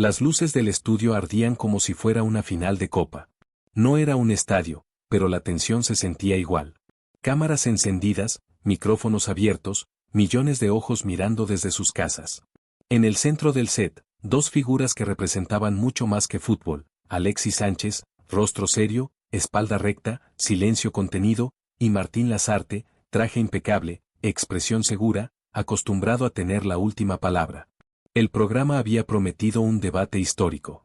Las luces del estudio ardían como si fuera una final de copa. No era un estadio, pero la tensión se sentía igual. Cámaras encendidas, micrófonos abiertos, millones de ojos mirando desde sus casas. En el centro del set, dos figuras que representaban mucho más que fútbol: Alexis Sánchez, rostro serio, espalda recta, silencio contenido, y Martín Lasarte, traje impecable, expresión segura, acostumbrado a tener la última palabra. El programa había prometido un debate histórico.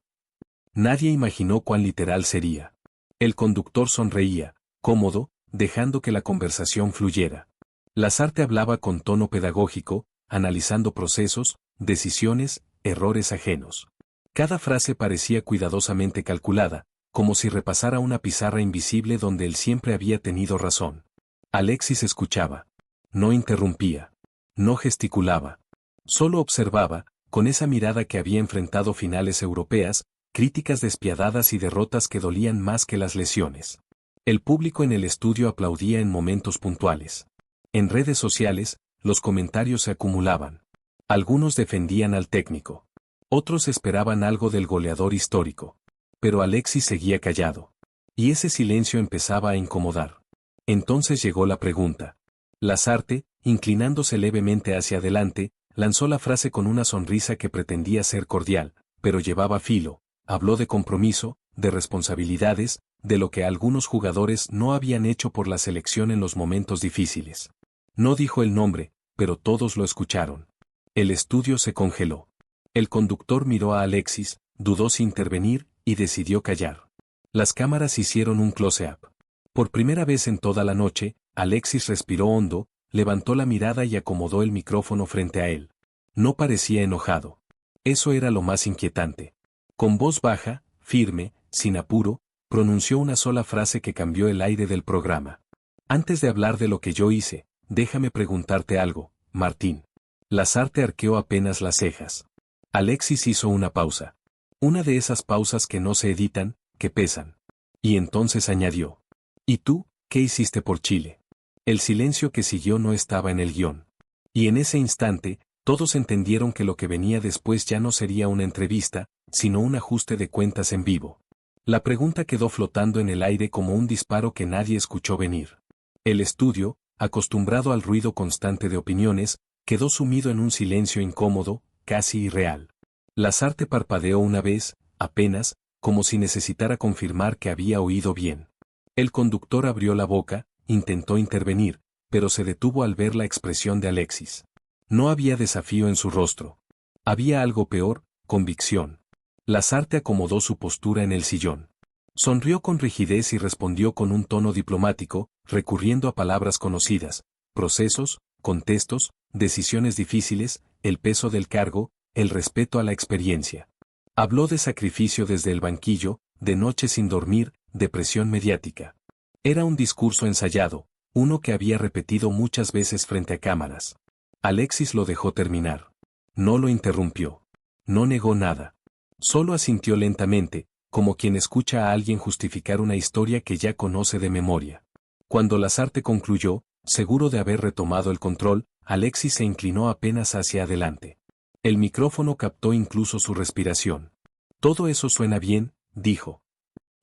Nadie imaginó cuán literal sería. El conductor sonreía, cómodo, dejando que la conversación fluyera. Lasarte hablaba con tono pedagógico, analizando procesos, decisiones, errores ajenos. Cada frase parecía cuidadosamente calculada, como si repasara una pizarra invisible donde él siempre había tenido razón. Alexis escuchaba. No interrumpía. No gesticulaba. Solo observaba, con esa mirada que había enfrentado finales europeas, críticas despiadadas y derrotas que dolían más que las lesiones. El público en el estudio aplaudía en momentos puntuales. En redes sociales, los comentarios se acumulaban. Algunos defendían al técnico. Otros esperaban algo del goleador histórico. Pero Alexis seguía callado. Y ese silencio empezaba a incomodar. Entonces llegó la pregunta. Lasarte, inclinándose levemente hacia adelante, lanzó la frase con una sonrisa que pretendía ser cordial, pero llevaba filo. Habló de compromiso, de responsabilidades, de lo que algunos jugadores no habían hecho por la selección en los momentos difíciles. No dijo el nombre, pero todos lo escucharon. El estudio se congeló. El conductor miró a Alexis, dudó si intervenir, y decidió callar. Las cámaras hicieron un close-up. Por primera vez en toda la noche, Alexis respiró hondo, levantó la mirada y acomodó el micrófono frente a él. No parecía enojado. Eso era lo más inquietante. Con voz baja, firme, sin apuro, pronunció una sola frase que cambió el aire del programa. Antes de hablar de lo que yo hice, déjame preguntarte algo, Martín. Lasarte arqueó apenas las cejas. Alexis hizo una pausa. Una de esas pausas que no se editan, que pesan. Y entonces añadió. ¿Y tú, qué hiciste por Chile? El silencio que siguió no estaba en el guión. Y en ese instante, todos entendieron que lo que venía después ya no sería una entrevista, sino un ajuste de cuentas en vivo. La pregunta quedó flotando en el aire como un disparo que nadie escuchó venir. El estudio, acostumbrado al ruido constante de opiniones, quedó sumido en un silencio incómodo, casi irreal. Lasarte parpadeó una vez, apenas, como si necesitara confirmar que había oído bien. El conductor abrió la boca, intentó intervenir, pero se detuvo al ver la expresión de Alexis. No había desafío en su rostro. Había algo peor, convicción. Lasarte acomodó su postura en el sillón. Sonrió con rigidez y respondió con un tono diplomático, recurriendo a palabras conocidas: procesos, contextos, decisiones difíciles, el peso del cargo, el respeto a la experiencia. Habló de sacrificio desde el banquillo, de noches sin dormir, de presión mediática. Era un discurso ensayado, uno que había repetido muchas veces frente a cámaras. Alexis lo dejó terminar. No lo interrumpió. No negó nada. Solo asintió lentamente, como quien escucha a alguien justificar una historia que ya conoce de memoria. Cuando Lasarte concluyó, seguro de haber retomado el control, Alexis se inclinó apenas hacia adelante. El micrófono captó incluso su respiración. Todo eso suena bien, dijo.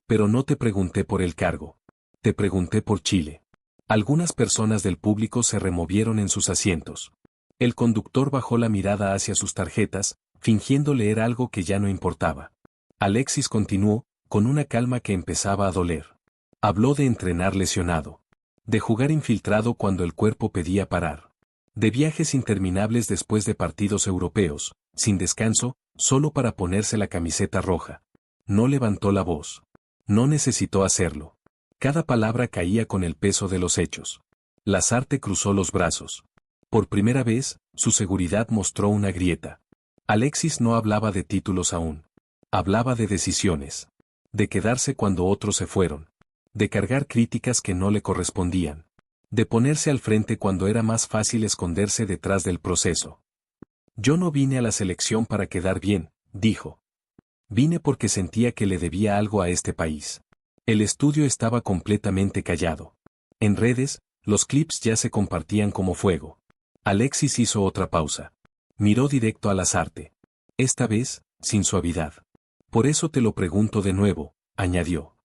Pero no te pregunté por el cargo. Te pregunté por Chile. Algunas personas del público se removieron en sus asientos. El conductor bajó la mirada hacia sus tarjetas, fingiendo leer algo que ya no importaba. Alexis continuó, con una calma que empezaba a doler. Habló de entrenar lesionado. De jugar infiltrado cuando el cuerpo pedía parar. De viajes interminables después de partidos europeos, sin descanso, solo para ponerse la camiseta roja. No levantó la voz. No necesitó hacerlo. Cada palabra caía con el peso de los hechos. Lasarte cruzó los brazos. Por primera vez, su seguridad mostró una grieta. Alexis no hablaba de títulos aún. Hablaba de decisiones. De quedarse cuando otros se fueron. De cargar críticas que no le correspondían. De ponerse al frente cuando era más fácil esconderse detrás del proceso. Yo no vine a la selección para quedar bien, dijo. Vine porque sentía que le debía algo a este país. El estudio estaba completamente callado. En redes, los clips ya se compartían como fuego. Alexis hizo otra pausa. Miró directo a Lasarte. Esta vez, sin suavidad. Por eso te lo pregunto de nuevo, añadió.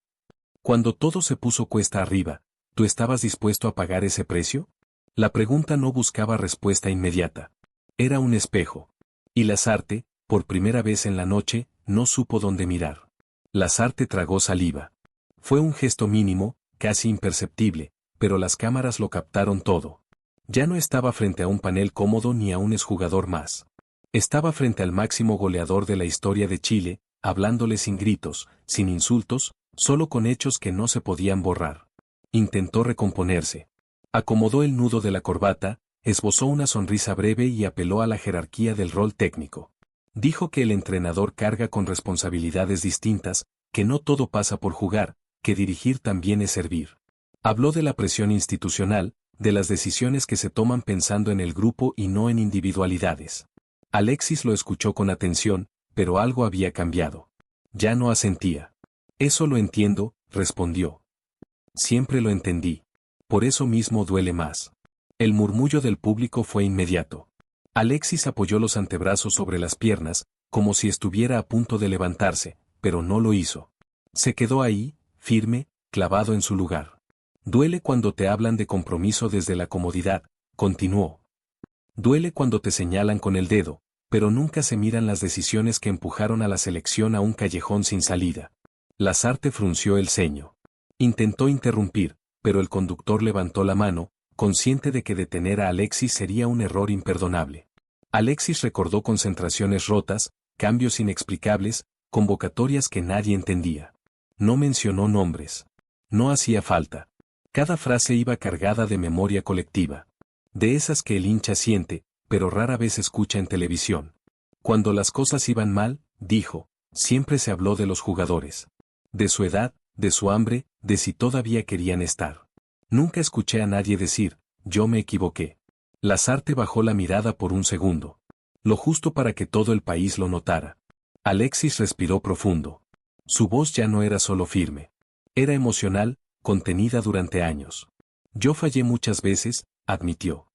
Cuando todo se puso cuesta arriba, ¿tú estabas dispuesto a pagar ese precio? La pregunta no buscaba respuesta inmediata. Era un espejo. Y Lasarte, por primera vez en la noche, no supo dónde mirar. Lasarte tragó saliva. Fue un gesto mínimo, casi imperceptible, pero las cámaras lo captaron todo. Ya no estaba frente a un panel cómodo ni a un exjugador más. Estaba frente al máximo goleador de la historia de Chile, hablándole sin gritos, sin insultos, solo con hechos que no se podían borrar. Intentó recomponerse. Acomodó el nudo de la corbata, esbozó una sonrisa breve y apeló a la jerarquía del rol técnico. Dijo que el entrenador carga con responsabilidades distintas, que no todo pasa por jugar, que dirigir también es servir. Habló de la presión institucional, de las decisiones que se toman pensando en el grupo y no en individualidades. Alexis lo escuchó con atención, pero algo había cambiado. Ya no asentía. Eso lo entiendo, respondió. Siempre lo entendí. Por eso mismo duele más. El murmullo del público fue inmediato. Alexis apoyó los antebrazos sobre las piernas, como si estuviera a punto de levantarse, pero no lo hizo. Se quedó ahí, firme, clavado en su lugar. Duele cuando te hablan de compromiso desde la comodidad, continuó. Duele cuando te señalan con el dedo, pero nunca se miran las decisiones que empujaron a la selección a un callejón sin salida. Lasarte frunció el ceño. Intentó interrumpir, pero el conductor levantó la mano, consciente de que detener a Alexis sería un error imperdonable. Alexis recordó concentraciones rotas, cambios inexplicables, convocatorias que nadie entendía. No mencionó nombres. No hacía falta. Cada frase iba cargada de memoria colectiva. De esas que el hincha siente, pero rara vez escucha en televisión. Cuando las cosas iban mal, dijo, siempre se habló de los jugadores. De su edad, de su hambre, de si todavía querían estar. Nunca escuché a nadie decir, yo me equivoqué. Lasarte bajó la mirada por un segundo. Lo justo para que todo el país lo notara. Alexis respiró profundo. Su voz ya no era solo firme. Era emocional, contenida durante años. Yo fallé muchas veces, admitió.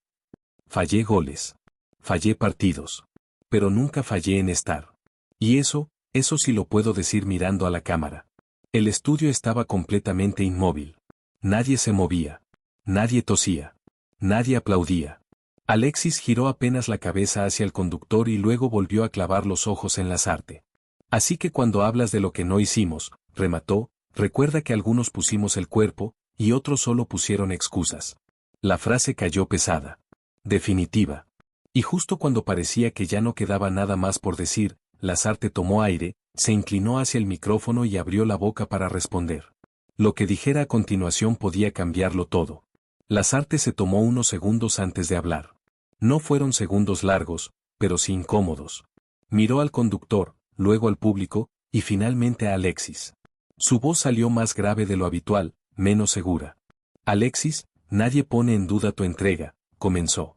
Fallé goles. Fallé partidos. Pero nunca fallé en estar. Y eso sí lo puedo decir mirando a la cámara. El estudio estaba completamente inmóvil. Nadie se movía. Nadie tosía. Nadie aplaudía. Alexis giró apenas la cabeza hacia el conductor y luego volvió a clavar los ojos en Lasarte. Así que cuando hablas de lo que no hicimos, remató, recuerda que algunos pusimos el cuerpo, y otros solo pusieron excusas. La frase cayó pesada. Definitiva. Y justo cuando parecía que ya no quedaba nada más por decir, Lasarte tomó aire, se inclinó hacia el micrófono y abrió la boca para responder. Lo que dijera a continuación podía cambiarlo todo. Lasarte se tomó unos segundos antes de hablar. No fueron segundos largos, pero sí incómodos. Miró al conductor, luego al público, y finalmente a Alexis. Su voz salió más grave de lo habitual, menos segura. Alexis, nadie pone en duda tu entrega, comenzó.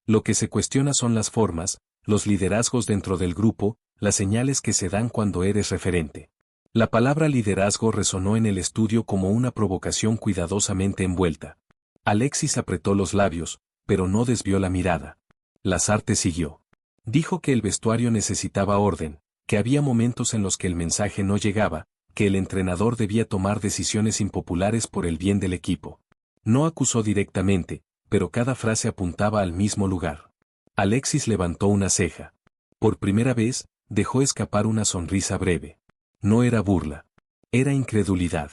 Lo que se cuestiona son las formas, los liderazgos dentro del grupo, las señales que se dan cuando eres referente. La palabra liderazgo resonó en el estudio como una provocación cuidadosamente envuelta. Alexis apretó los labios, pero no desvió la mirada. Lasarte siguió. Dijo que el vestuario necesitaba orden, que había momentos en los que el mensaje no llegaba, que el entrenador debía tomar decisiones impopulares por el bien del equipo. No acusó directamente, pero cada frase apuntaba al mismo lugar. Alexis levantó una ceja. Por primera vez, dejó escapar una sonrisa breve. No era burla. Era incredulidad.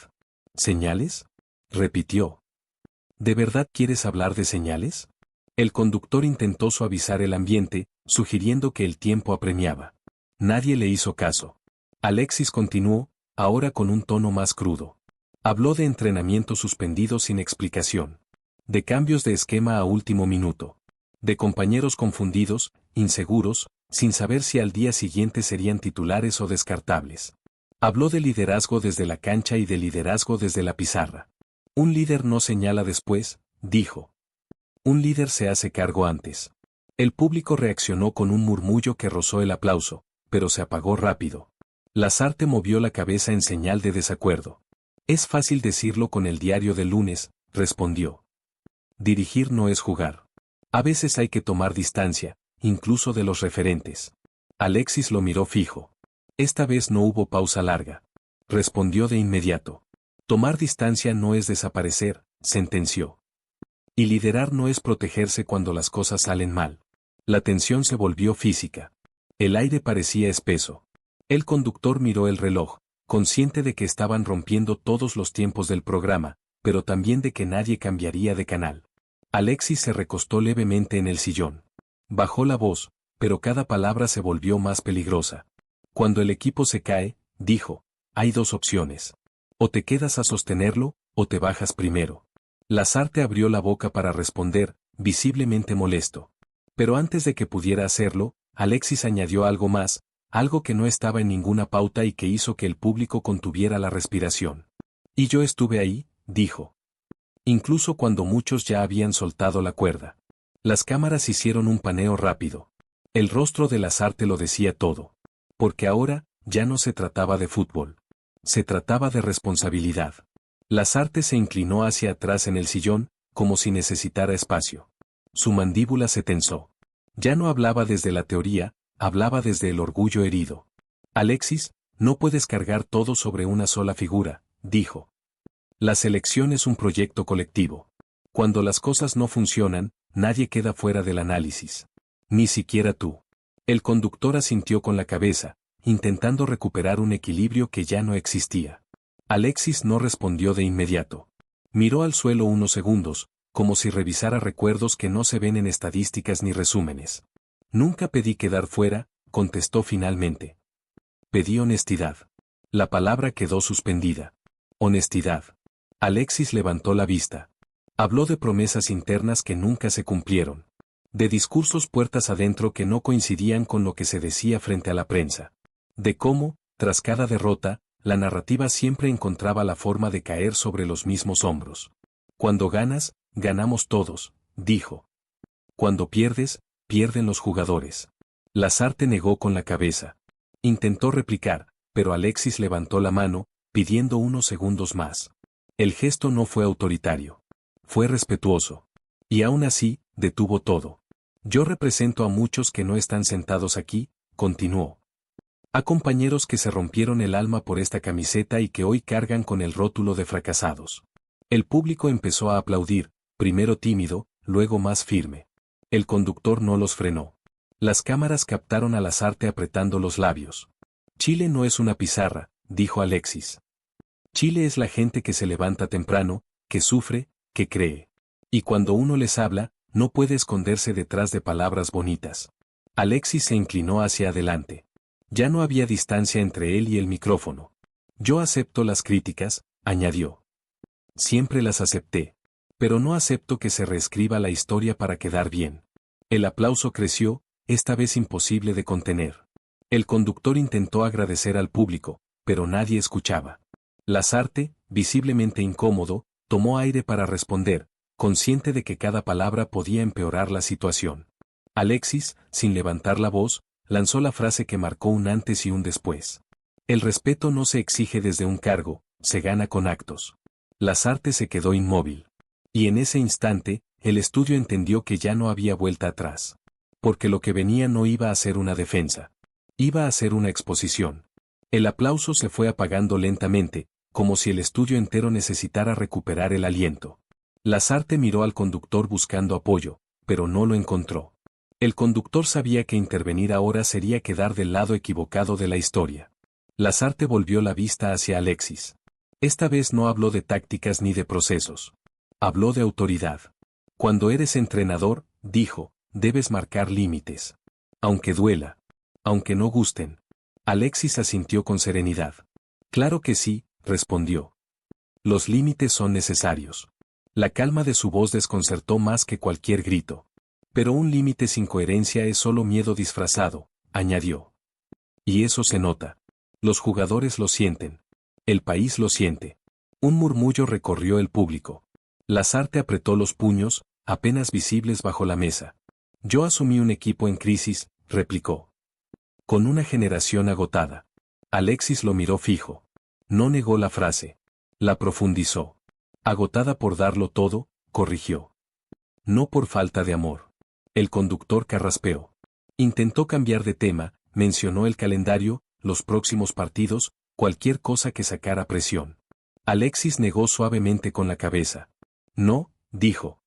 ¿Señales? Repitió. ¿De verdad quieres hablar de señales? El conductor intentó suavizar el ambiente, sugiriendo que el tiempo apremiaba. Nadie le hizo caso. Alexis continuó, ahora con un tono más crudo. Habló de entrenamiento suspendido sin explicación. De cambios de esquema a último minuto. De compañeros confundidos, inseguros, sin saber si al día siguiente serían titulares o descartables. Habló de liderazgo desde la cancha y de liderazgo desde la pizarra. Un líder no señala después, dijo. Un líder se hace cargo antes. El público reaccionó con un murmullo que rozó el aplauso, pero se apagó rápido. Lasarte movió la cabeza en señal de desacuerdo. Es fácil decirlo con el diario del lunes, respondió. Dirigir no es jugar. A veces hay que tomar distancia, incluso de los referentes. Alexis lo miró fijo. Esta vez no hubo pausa larga. Respondió de inmediato. Tomar distancia no es desaparecer, sentenció. Y liderar no es protegerse cuando las cosas salen mal. La tensión se volvió física. El aire parecía espeso. El conductor miró el reloj, consciente de que estaban rompiendo todos los tiempos del programa, pero también de que nadie cambiaría de canal. Alexis se recostó levemente en el sillón. Bajó la voz, pero cada palabra se volvió más peligrosa. Cuando el equipo se cae, dijo, hay dos opciones. O te quedas a sostenerlo, o te bajas primero. Lasarte abrió la boca para responder, visiblemente molesto. Pero antes de que pudiera hacerlo, Alexis añadió algo más, algo que no estaba en ninguna pauta y que hizo que el público contuviera la respiración. Y yo estuve ahí, dijo. Incluso cuando muchos ya habían soltado la cuerda. Las cámaras hicieron un paneo rápido. El rostro de Lasarte lo decía todo. Porque ahora, ya no se trataba de fútbol. Se trataba de responsabilidad. Lasarte se inclinó hacia atrás en el sillón, como si necesitara espacio. Su mandíbula se tensó. Ya no hablaba desde la teoría, hablaba desde el orgullo herido. Alexis, no puedes cargar todo sobre una sola figura, dijo. La selección es un proyecto colectivo. Cuando las cosas no funcionan, nadie queda fuera del análisis. Ni siquiera tú. El conductor asintió con la cabeza, intentando recuperar un equilibrio que ya no existía. Alexis no respondió de inmediato. Miró al suelo unos segundos, como si revisara recuerdos que no se ven en estadísticas ni resúmenes. Nunca pedí quedar fuera, contestó finalmente. Pedí honestidad. La palabra quedó suspendida. Honestidad. Alexis levantó la vista. Habló de promesas internas que nunca se cumplieron. De discursos puertas adentro que no coincidían con lo que se decía frente a la prensa. De cómo, tras cada derrota, la narrativa siempre encontraba la forma de caer sobre los mismos hombros. Cuando ganas, ganamos todos, dijo. Cuando pierdes, pierden los jugadores. Lasarte negó con la cabeza. Intentó replicar, pero Alexis levantó la mano, pidiendo unos segundos más. El gesto no fue autoritario. Fue respetuoso. Y aún así, detuvo todo. Yo represento a muchos que no están sentados aquí, continuó. A compañeros que se rompieron el alma por esta camiseta y que hoy cargan con el rótulo de fracasados. El público empezó a aplaudir, primero tímido, luego más firme. El conductor no los frenó. Las cámaras captaron a Lasarte apretando los labios. Chile no es una pizarra, dijo Alexis. Chile es la gente que se levanta temprano, que sufre, que cree. Y cuando uno les habla, no puede esconderse detrás de palabras bonitas. Alexis se inclinó hacia adelante. Ya no había distancia entre él y el micrófono. Yo acepto las críticas, añadió. Siempre las acepté. Pero no acepto que se reescriba la historia para quedar bien. El aplauso creció, esta vez imposible de contener. El conductor intentó agradecer al público, pero nadie escuchaba. Lasarte, visiblemente incómodo, tomó aire para responder, consciente de que cada palabra podía empeorar la situación. Alexis, sin levantar la voz, lanzó la frase que marcó un antes y un después. El respeto no se exige desde un cargo, se gana con actos. Lasarte se quedó inmóvil. Y en ese instante, el estudio entendió que ya no había vuelta atrás. Porque lo que venía no iba a ser una defensa. Iba a ser una exposición. El aplauso se fue apagando lentamente, como si el estudio entero necesitara recuperar el aliento. Lasarte miró al conductor buscando apoyo, pero no lo encontró. El conductor sabía que intervenir ahora sería quedar del lado equivocado de la historia. Lasarte volvió la vista hacia Alexis. Esta vez no habló de tácticas ni de procesos. Habló de autoridad. Cuando eres entrenador, dijo, debes marcar límites. Aunque duela. Aunque no gusten. Alexis asintió con serenidad. Claro que sí, respondió. Los límites son necesarios. La calma de su voz desconcertó más que cualquier grito. Pero un límite sin coherencia es solo miedo disfrazado, añadió. Y eso se nota. Los jugadores lo sienten. El país lo siente. Un murmullo recorrió el público. Lasarte apretó los puños, apenas visibles bajo la mesa. Yo asumí un equipo en crisis, replicó. Con una generación agotada. Alexis lo miró fijo. No negó la frase. La profundizó. Agotada por darlo todo, corrigió. No por falta de amor. El conductor carraspeó. Intentó cambiar de tema, mencionó el calendario, los próximos partidos, cualquier cosa que sacara presión. Alexis negó suavemente con la cabeza. No, dijo.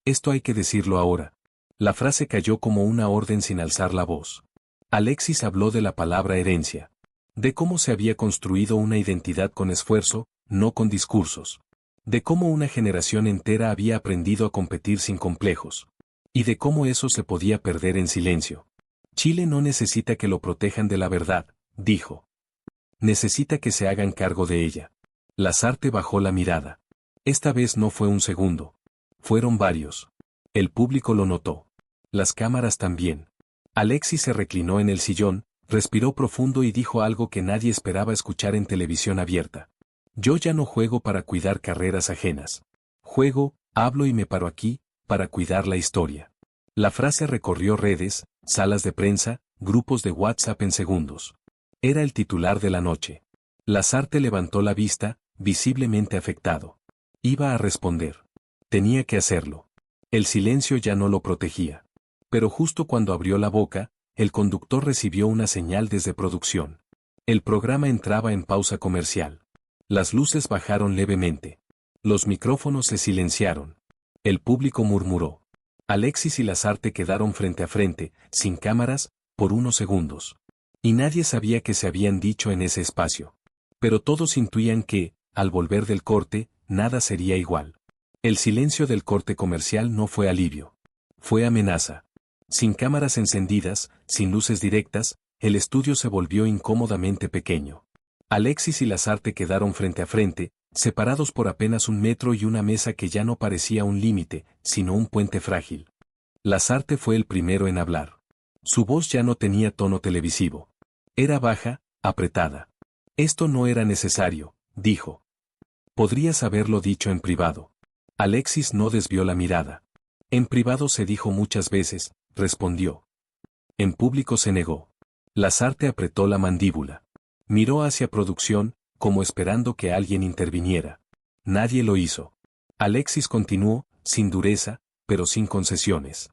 Esto hay que decirlo ahora. La frase cayó como una orden sin alzar la voz. Alexis habló de la palabra herencia. De cómo se había construido una identidad con esfuerzo, no con discursos. De cómo una generación entera había aprendido a competir sin complejos. Y de cómo eso se podía perder en silencio. Chile no necesita que lo protejan de la verdad, dijo. Necesita que se hagan cargo de ella. Lasarte bajó la mirada. Esta vez no fue un segundo. Fueron varios. El público lo notó. Las cámaras también. Alexis se reclinó en el sillón, respiró profundo y dijo algo que nadie esperaba escuchar en televisión abierta. Yo ya no juego para cuidar carreras ajenas. Juego, hablo y me paro aquí, para cuidar la historia. La frase recorrió redes, salas de prensa, grupos de WhatsApp en segundos. Era el titular de la noche. Lasarte levantó la vista, visiblemente afectado. Iba a responder. Tenía que hacerlo. El silencio ya no lo protegía. Pero justo cuando abrió la boca, el conductor recibió una señal desde producción. El programa entraba en pausa comercial. Las luces bajaron levemente. Los micrófonos se silenciaron. El público murmuró. Alexis y Lasarte quedaron frente a frente, sin cámaras, por unos segundos. Y nadie sabía qué se habían dicho en ese espacio. Pero todos intuían que, al volver del corte, nada sería igual. El silencio del corte comercial no fue alivio. Fue amenaza. Sin cámaras encendidas, sin luces directas, el estudio se volvió incómodamente pequeño. Alexis y Lasarte quedaron frente a frente, separados por apenas 1 metro y una mesa que ya no parecía un límite, sino un puente frágil. Lasarte fue el primero en hablar. Su voz ya no tenía tono televisivo. Era baja, apretada. Esto no era necesario, dijo. Podrías haberlo dicho en privado. Alexis no desvió la mirada. En privado se dijo muchas veces, respondió. En público se negó. Lasarte apretó la mandíbula. Miró hacia producción, como esperando que alguien interviniera. Nadie lo hizo. Alexis continuó, sin dureza, pero sin concesiones.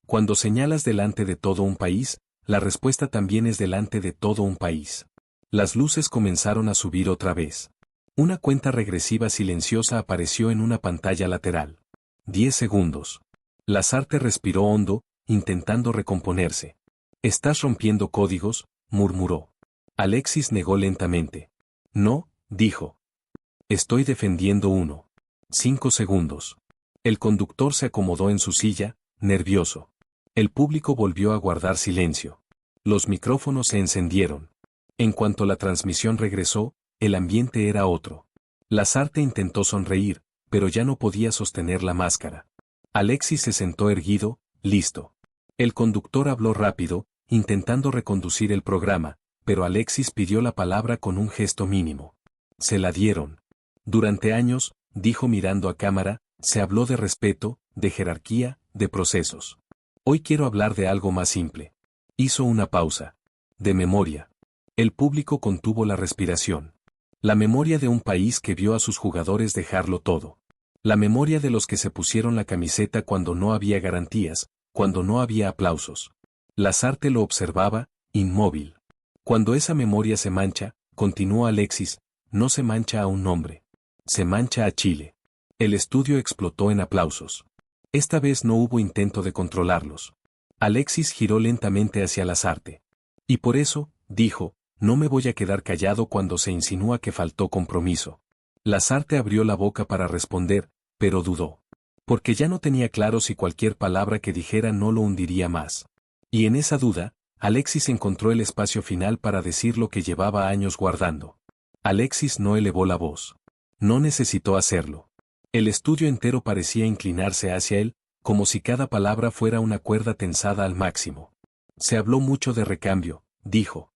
Cuando señalas delante de todo un país, la respuesta también es delante de todo un país. Las luces comenzaron a subir otra vez. Una cuenta regresiva silenciosa apareció en una pantalla lateral. 10 segundos. Lasarte respiró hondo, intentando recomponerse. Estás rompiendo códigos, murmuró. Alexis negó lentamente. No, dijo. Estoy defendiendo uno. 5 segundos. El conductor se acomodó en su silla, nervioso. El público volvió a guardar silencio. Los micrófonos se encendieron. En cuanto la transmisión regresó, el ambiente era otro. Lasarte intentó sonreír, pero ya no podía sostener la máscara. Alexis se sentó erguido, listo. El conductor habló rápido, intentando reconducir el programa, pero Alexis pidió la palabra con un gesto mínimo. Se la dieron. Durante años, dijo mirando a cámara, se habló de respeto, de jerarquía, de procesos. Hoy quiero hablar de algo más simple. Hizo una pausa. De memoria. El público contuvo la respiración. La memoria de un país que vio a sus jugadores dejarlo todo. La memoria de los que se pusieron la camiseta cuando no había garantías, cuando no había aplausos. Lasarte lo observaba, inmóvil. Cuando esa memoria se mancha, continuó Alexis, no se mancha a un nombre. Se mancha a Chile. El estudio explotó en aplausos. Esta vez no hubo intento de controlarlos. Alexis giró lentamente hacia Lasarte. Y por eso, dijo, no me voy a quedar callado cuando se insinúa que faltó compromiso. Lasarte abrió la boca para responder, pero dudó. Porque ya no tenía claro si cualquier palabra que dijera no lo hundiría más. Y en esa duda, Alexis encontró el espacio final para decir lo que llevaba años guardando. Alexis no elevó la voz. No necesitó hacerlo. El estudio entero parecía inclinarse hacia él, como si cada palabra fuera una cuerda tensada al máximo. Se habló mucho de recambio, dijo.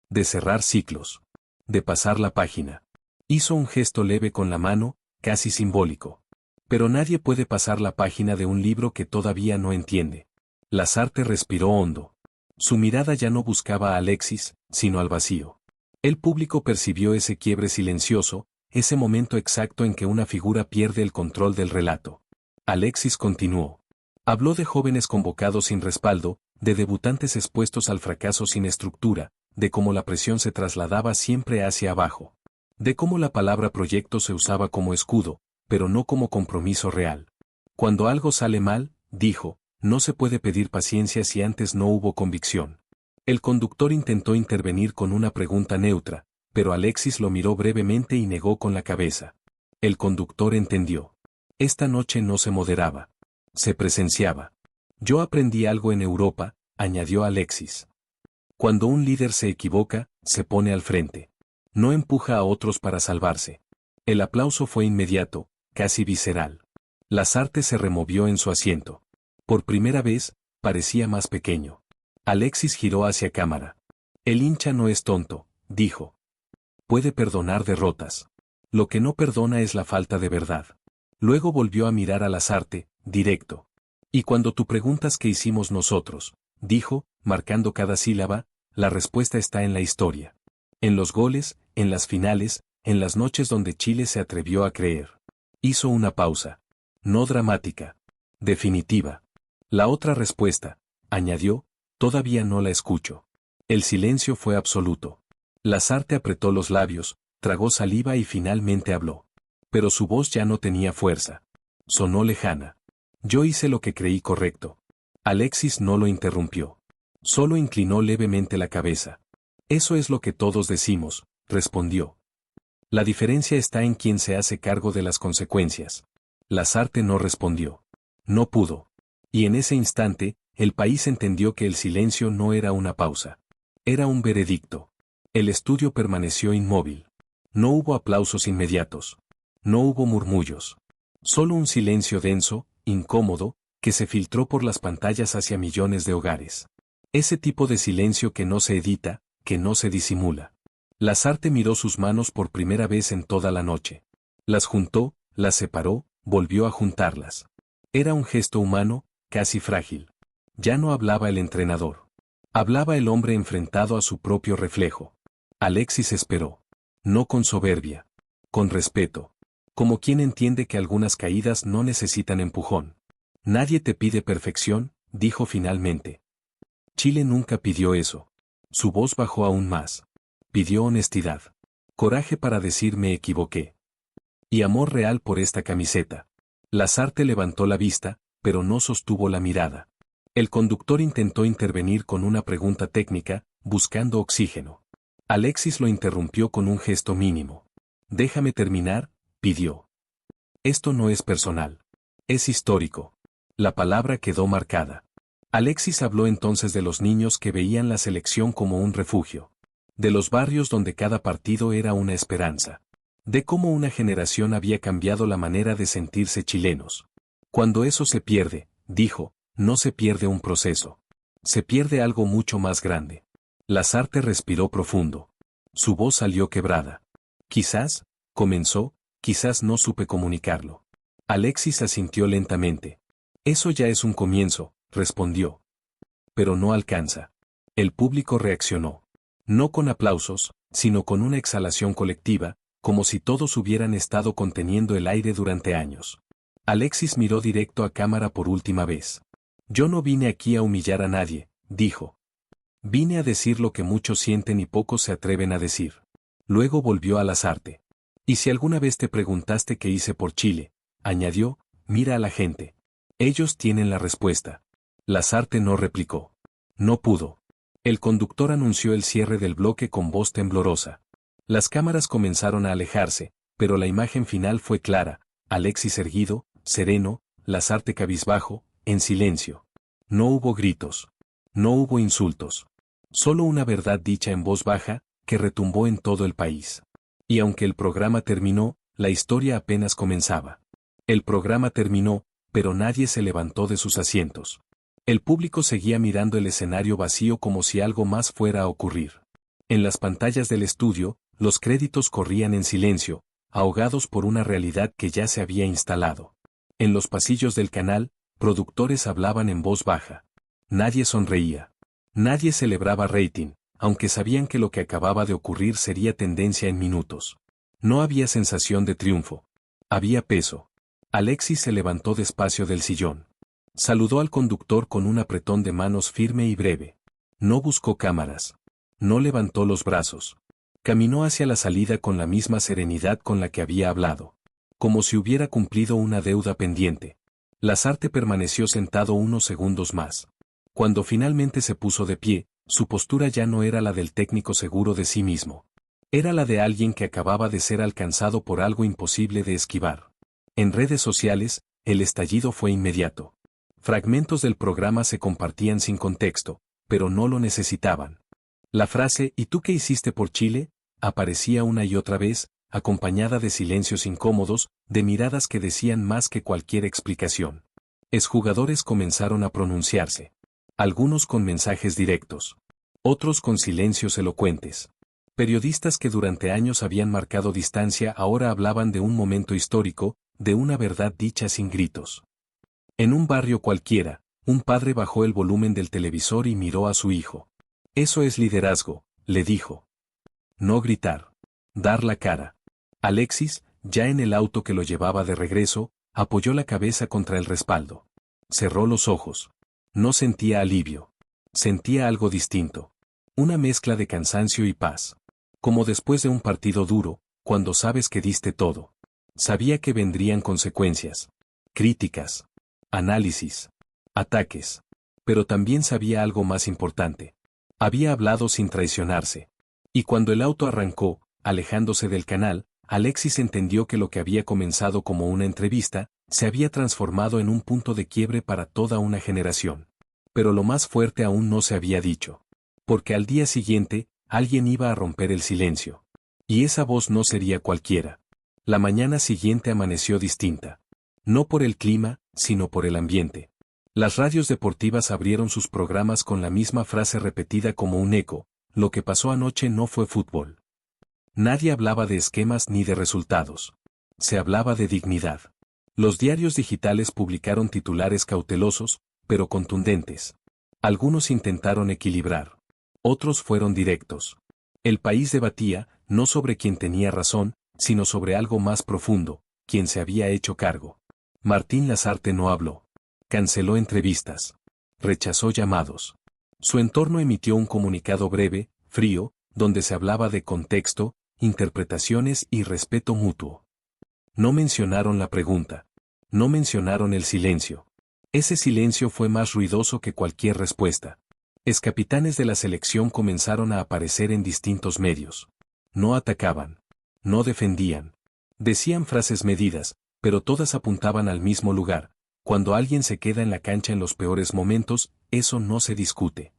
De cerrar ciclos. De pasar la página. Hizo un gesto leve con la mano, casi simbólico. Pero nadie puede pasar la página de un libro que todavía no entiende. Lasarte respiró hondo. Su mirada ya no buscaba a Alexis, sino al vacío. El público percibió ese quiebre silencioso, ese momento exacto en que una figura pierde el control del relato. Alexis continuó. Habló de jóvenes convocados sin respaldo, de debutantes expuestos al fracaso sin estructura, de cómo la presión se trasladaba siempre hacia abajo. De cómo la palabra proyecto se usaba como escudo, pero no como compromiso real. Cuando algo sale mal, dijo, no se puede pedir paciencia si antes no hubo convicción. El conductor intentó intervenir con una pregunta neutra, pero Alexis lo miró brevemente y negó con la cabeza. El conductor entendió. Esta noche no se moderaba. Se presenciaba. Yo aprendí algo en Europa, añadió Alexis. Cuando un líder se equivoca, se pone al frente. No empuja a otros para salvarse. El aplauso fue inmediato, casi visceral. Lasarte se removió en su asiento. Por primera vez, parecía más pequeño. Alexis giró hacia cámara. El hincha no es tonto, dijo. Puede perdonar derrotas. Lo que no perdona es la falta de verdad. Luego volvió a mirar a Lasarte, directo. Y cuando tú preguntas qué hicimos nosotros, dijo, marcando cada sílaba, la respuesta está en la historia. En los goles, en las finales, en las noches donde Chile se atrevió a creer. Hizo una pausa. No dramática. Definitiva. La otra respuesta, añadió, todavía no la escucho. El silencio fue absoluto. Lasarte apretó los labios, tragó saliva y finalmente habló. Pero su voz ya no tenía fuerza. Sonó lejana. Yo hice lo que creí correcto. Alexis no lo interrumpió. Solo inclinó levemente la cabeza. Eso es lo que todos decimos, respondió. La diferencia está en quién se hace cargo de las consecuencias. Lasarte no respondió. No pudo. Y en ese instante, el país entendió que el silencio no era una pausa. Era un veredicto. El estudio permaneció inmóvil. No hubo aplausos inmediatos. No hubo murmullos. Solo un silencio denso, incómodo, que se filtró por las pantallas hacia millones de hogares. Ese tipo de silencio que no se edita, que no se disimula. Lasarte miró sus manos por primera vez en toda la noche. Las juntó, las separó, volvió a juntarlas. Era un gesto humano, casi frágil. Ya no hablaba el entrenador. Hablaba el hombre enfrentado a su propio reflejo. Alexis esperó. No con soberbia. Con respeto. Como quien entiende que algunas caídas no necesitan empujón. Nadie te pide perfección, dijo finalmente. Chile nunca pidió eso. Su voz bajó aún más. Pidió honestidad. Coraje para decir me equivoqué. Y amor real por esta camiseta. Lasarte levantó la vista, pero no sostuvo la mirada. El conductor intentó intervenir con una pregunta técnica, buscando oxígeno. Alexis lo interrumpió con un gesto mínimo. Déjame terminar, pidió. Esto no es personal. Es histórico. La palabra quedó marcada. Alexis habló entonces de los niños que veían la selección como un refugio. De los barrios donde cada partido era una esperanza. De cómo una generación había cambiado la manera de sentirse chilenos. Cuando eso se pierde, dijo, no se pierde un proceso. Se pierde algo mucho más grande. Lasarte respiró profundo. Su voz salió quebrada. Quizás, comenzó, quizás no supe comunicarlo. Alexis asintió lentamente. Eso ya es un comienzo, respondió. Pero no alcanza. El público reaccionó. No con aplausos, sino con una exhalación colectiva, como si todos hubieran estado conteniendo el aire durante años. Alexis miró directo a cámara por última vez. Yo no vine aquí a humillar a nadie, dijo. Vine a decir lo que muchos sienten y pocos se atreven a decir. Luego volvió a Lasarte. Y si alguna vez te preguntaste qué hice por Chile, añadió, mira a la gente. Ellos tienen la respuesta. Lasarte no replicó. No pudo. El conductor anunció el cierre del bloque con voz temblorosa. Las cámaras comenzaron a alejarse, pero la imagen final fue clara. Alexis erguido, sereno, Lasarte cabizbajo, en silencio. No hubo gritos. No hubo insultos. Solo una verdad dicha en voz baja, que retumbó en todo el país. Y aunque el programa terminó, la historia apenas comenzaba. El programa terminó, pero nadie se levantó de sus asientos. El público seguía mirando el escenario vacío como si algo más fuera a ocurrir. En las pantallas del estudio, los créditos corrían en silencio, ahogados por una realidad que ya se había instalado. En los pasillos del canal, productores hablaban en voz baja. Nadie sonreía. Nadie celebraba rating, aunque sabían que lo que acababa de ocurrir sería tendencia en minutos. No había sensación de triunfo. Había peso. Alexis se levantó despacio del sillón. Saludó al conductor con un apretón de manos firme y breve. No buscó cámaras. No levantó los brazos. Caminó hacia la salida con la misma serenidad con la que había hablado. Como si hubiera cumplido una deuda pendiente. Lasarte permaneció sentado unos segundos más. Cuando finalmente se puso de pie, su postura ya no era la del técnico seguro de sí mismo. Era la de alguien que acababa de ser alcanzado por algo imposible de esquivar. En redes sociales, el estallido fue inmediato. Fragmentos del programa se compartían sin contexto, pero no lo necesitaban. La frase «¿Y tú qué hiciste por Chile?» aparecía una y otra vez, acompañada de silencios incómodos, de miradas que decían más que cualquier explicación. Exjugadores comenzaron a pronunciarse. Algunos con mensajes directos. Otros con silencios elocuentes. Periodistas que durante años habían marcado distancia ahora hablaban de un momento histórico, de una verdad dicha sin gritos. En un barrio cualquiera, un padre bajó el volumen del televisor y miró a su hijo. «Eso es liderazgo», le dijo. No gritar. Dar la cara. Alexis, ya en el auto que lo llevaba de regreso, apoyó la cabeza contra el respaldo. Cerró los ojos. No sentía alivio. Sentía algo distinto. Una mezcla de cansancio y paz. Como después de un partido duro, cuando sabes que diste todo. Sabía que vendrían consecuencias. Críticas. Análisis. Ataques. Pero también sabía algo más importante. Había hablado sin traicionarse. Y cuando el auto arrancó, alejándose del canal, Alexis entendió que lo que había comenzado como una entrevista, se había transformado en un punto de quiebre para toda una generación. Pero lo más fuerte aún no se había dicho. Porque al día siguiente, alguien iba a romper el silencio. Y esa voz no sería cualquiera. La mañana siguiente amaneció distinta. No por el clima, sino por el ambiente. Las radios deportivas abrieron sus programas con la misma frase repetida como un eco: «Lo que pasó anoche no fue fútbol». Nadie hablaba de esquemas ni de resultados. Se hablaba de dignidad. Los diarios digitales publicaron titulares cautelosos, pero contundentes. Algunos intentaron equilibrar. Otros fueron directos. El país debatía, no sobre quién tenía razón, sino sobre algo más profundo, quién se había hecho cargo. Martín Lasarte no habló. Canceló entrevistas. Rechazó llamados. Su entorno emitió un comunicado breve, frío, donde se hablaba de contexto, interpretaciones y respeto mutuo. No mencionaron la pregunta. No mencionaron el silencio. Ese silencio fue más ruidoso que cualquier respuesta. Excapitanes de la selección comenzaron a aparecer en distintos medios. No atacaban. No defendían. Decían frases medidas, pero todas apuntaban al mismo lugar. Cuando alguien se queda en la cancha en los peores momentos, eso no se discute.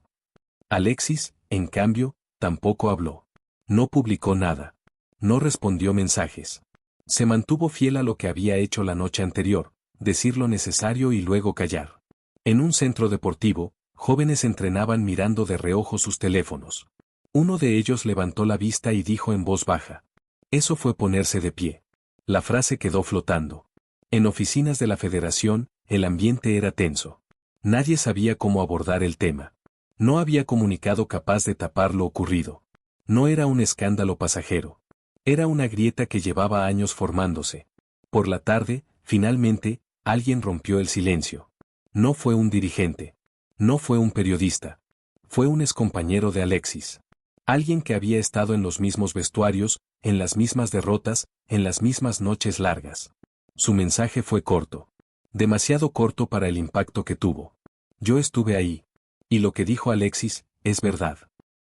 Alexis, en cambio, tampoco habló. No publicó nada. No respondió mensajes. Se mantuvo fiel a lo que había hecho la noche anterior, decir lo necesario y luego callar. En un centro deportivo, jóvenes entrenaban mirando de reojo sus teléfonos. Uno de ellos levantó la vista y dijo en voz baja. Eso fue ponerse de pie. La frase quedó flotando. En oficinas de la Federación, el ambiente era tenso. Nadie sabía cómo abordar el tema. No había comunicado capaz de tapar lo ocurrido. No era un escándalo pasajero. Era una grieta que llevaba años formándose. Por la tarde, finalmente, alguien rompió el silencio. No fue un dirigente. No fue un periodista. Fue un excompañero de Alexis. Alguien que había estado en los mismos vestuarios, en las mismas derrotas, en las mismas noches largas. Su mensaje fue corto. Demasiado corto para el impacto que tuvo. Yo estuve ahí. Y lo que dijo Alexis, es verdad.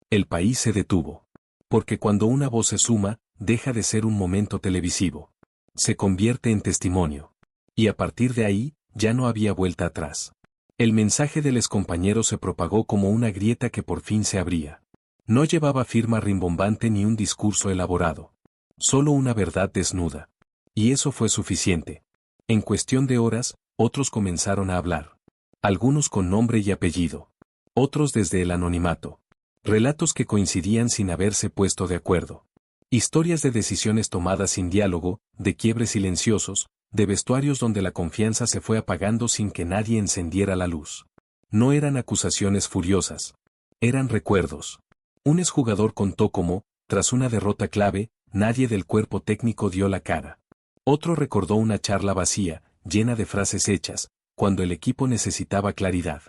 El país se detuvo. Porque cuando una voz se suma, deja de ser un momento televisivo. Se convierte en testimonio. Y a partir de ahí, ya no había vuelta atrás. El mensaje del excompañero se propagó como una grieta que por fin se abría. No llevaba firma rimbombante ni un discurso elaborado. Solo una verdad desnuda. Y eso fue suficiente. En cuestión de horas, otros comenzaron a hablar. Algunos con nombre y apellido. Otros desde el anonimato. Relatos que coincidían sin haberse puesto de acuerdo. Historias de decisiones tomadas sin diálogo, de quiebres silenciosos, de vestuarios donde la confianza se fue apagando sin que nadie encendiera la luz. No eran acusaciones furiosas. Eran recuerdos. Un exjugador contó cómo, tras una derrota clave, nadie del cuerpo técnico dio la cara. Otro recordó una charla vacía, llena de frases hechas, cuando el equipo necesitaba claridad.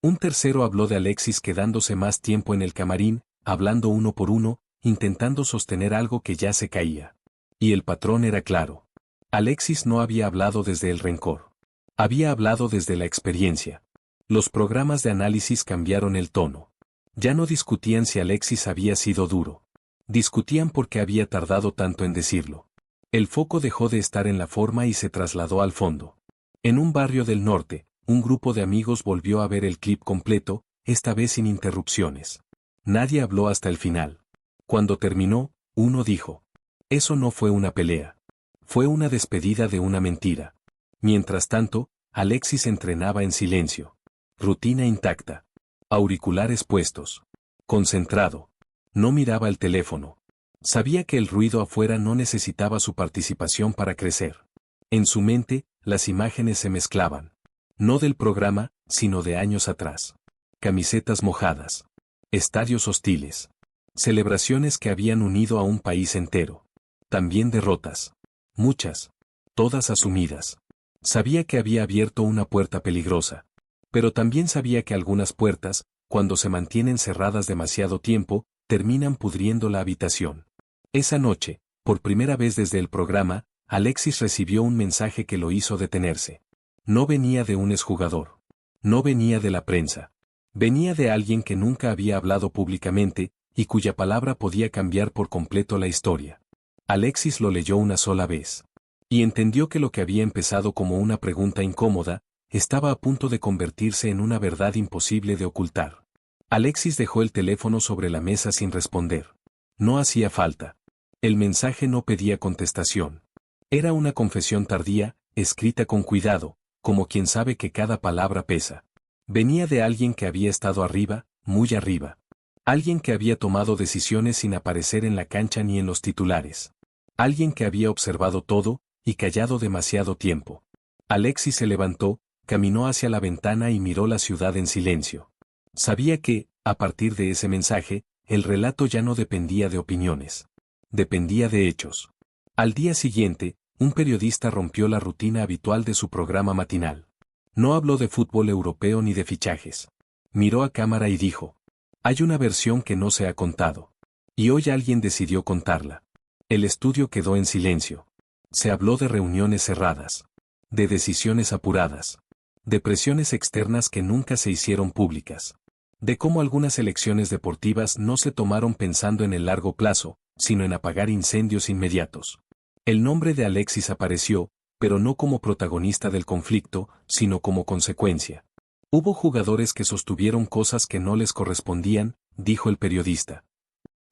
Un tercero habló de Alexis quedándose más tiempo en el camarín, hablando uno por uno, intentando sostener algo que ya se caía. Y el patrón era claro. Alexis no había hablado desde el rencor. Había hablado desde la experiencia. Los programas de análisis cambiaron el tono. Ya no discutían si Alexis había sido duro. Discutían por qué había tardado tanto en decirlo. El foco dejó de estar en la forma y se trasladó al fondo. En un barrio del norte, un grupo de amigos volvió a ver el clip completo, esta vez sin interrupciones. Nadie habló hasta el final. Cuando terminó, uno dijo: eso no fue una pelea. Fue una despedida de una mentira. Mientras tanto, Alexis entrenaba en silencio. Rutina intacta. Auriculares puestos. Concentrado. No miraba el teléfono. Sabía que el ruido afuera no necesitaba su participación para crecer. En su mente, las imágenes se mezclaban. No del programa, sino de años atrás. Camisetas mojadas. Estadios hostiles. Celebraciones que habían unido a un país entero. También derrotas. Muchas. Todas asumidas. Sabía que había abierto una puerta peligrosa. Pero también sabía que algunas puertas, cuando se mantienen cerradas demasiado tiempo, terminan pudriendo la habitación. Esa noche, por primera vez desde el programa, Alexis recibió un mensaje que lo hizo detenerse. No venía de un exjugador. No venía de la prensa. Venía de alguien que nunca había hablado públicamente, y cuya palabra podía cambiar por completo la historia. Alexis lo leyó una sola vez. Y entendió que lo que había empezado como una pregunta incómoda, estaba a punto de convertirse en una verdad imposible de ocultar. Alexis dejó el teléfono sobre la mesa sin responder. No hacía falta. El mensaje no pedía contestación. Era una confesión tardía, escrita con cuidado, como quien sabe que cada palabra pesa. Venía de alguien que había estado arriba, muy arriba. Alguien que había tomado decisiones sin aparecer en la cancha ni en los titulares. Alguien que había observado todo, y callado demasiado tiempo. Alexis se levantó, caminó hacia la ventana y miró la ciudad en silencio. Sabía que, a partir de ese mensaje, el relato ya no dependía de opiniones. Dependía de hechos. Al día siguiente, un periodista rompió la rutina habitual de su programa matinal. No habló de fútbol europeo ni de fichajes. Miró a cámara y dijo: hay una versión que no se ha contado. Y hoy alguien decidió contarla. El estudio quedó en silencio. Se habló de reuniones cerradas. De decisiones apuradas. De presiones externas que nunca se hicieron públicas. De cómo algunas elecciones deportivas no se tomaron pensando en el largo plazo, sino en apagar incendios inmediatos. El nombre de Alexis apareció, pero no como protagonista del conflicto, sino como consecuencia. Hubo jugadores que sostuvieron cosas que no les correspondían, dijo el periodista.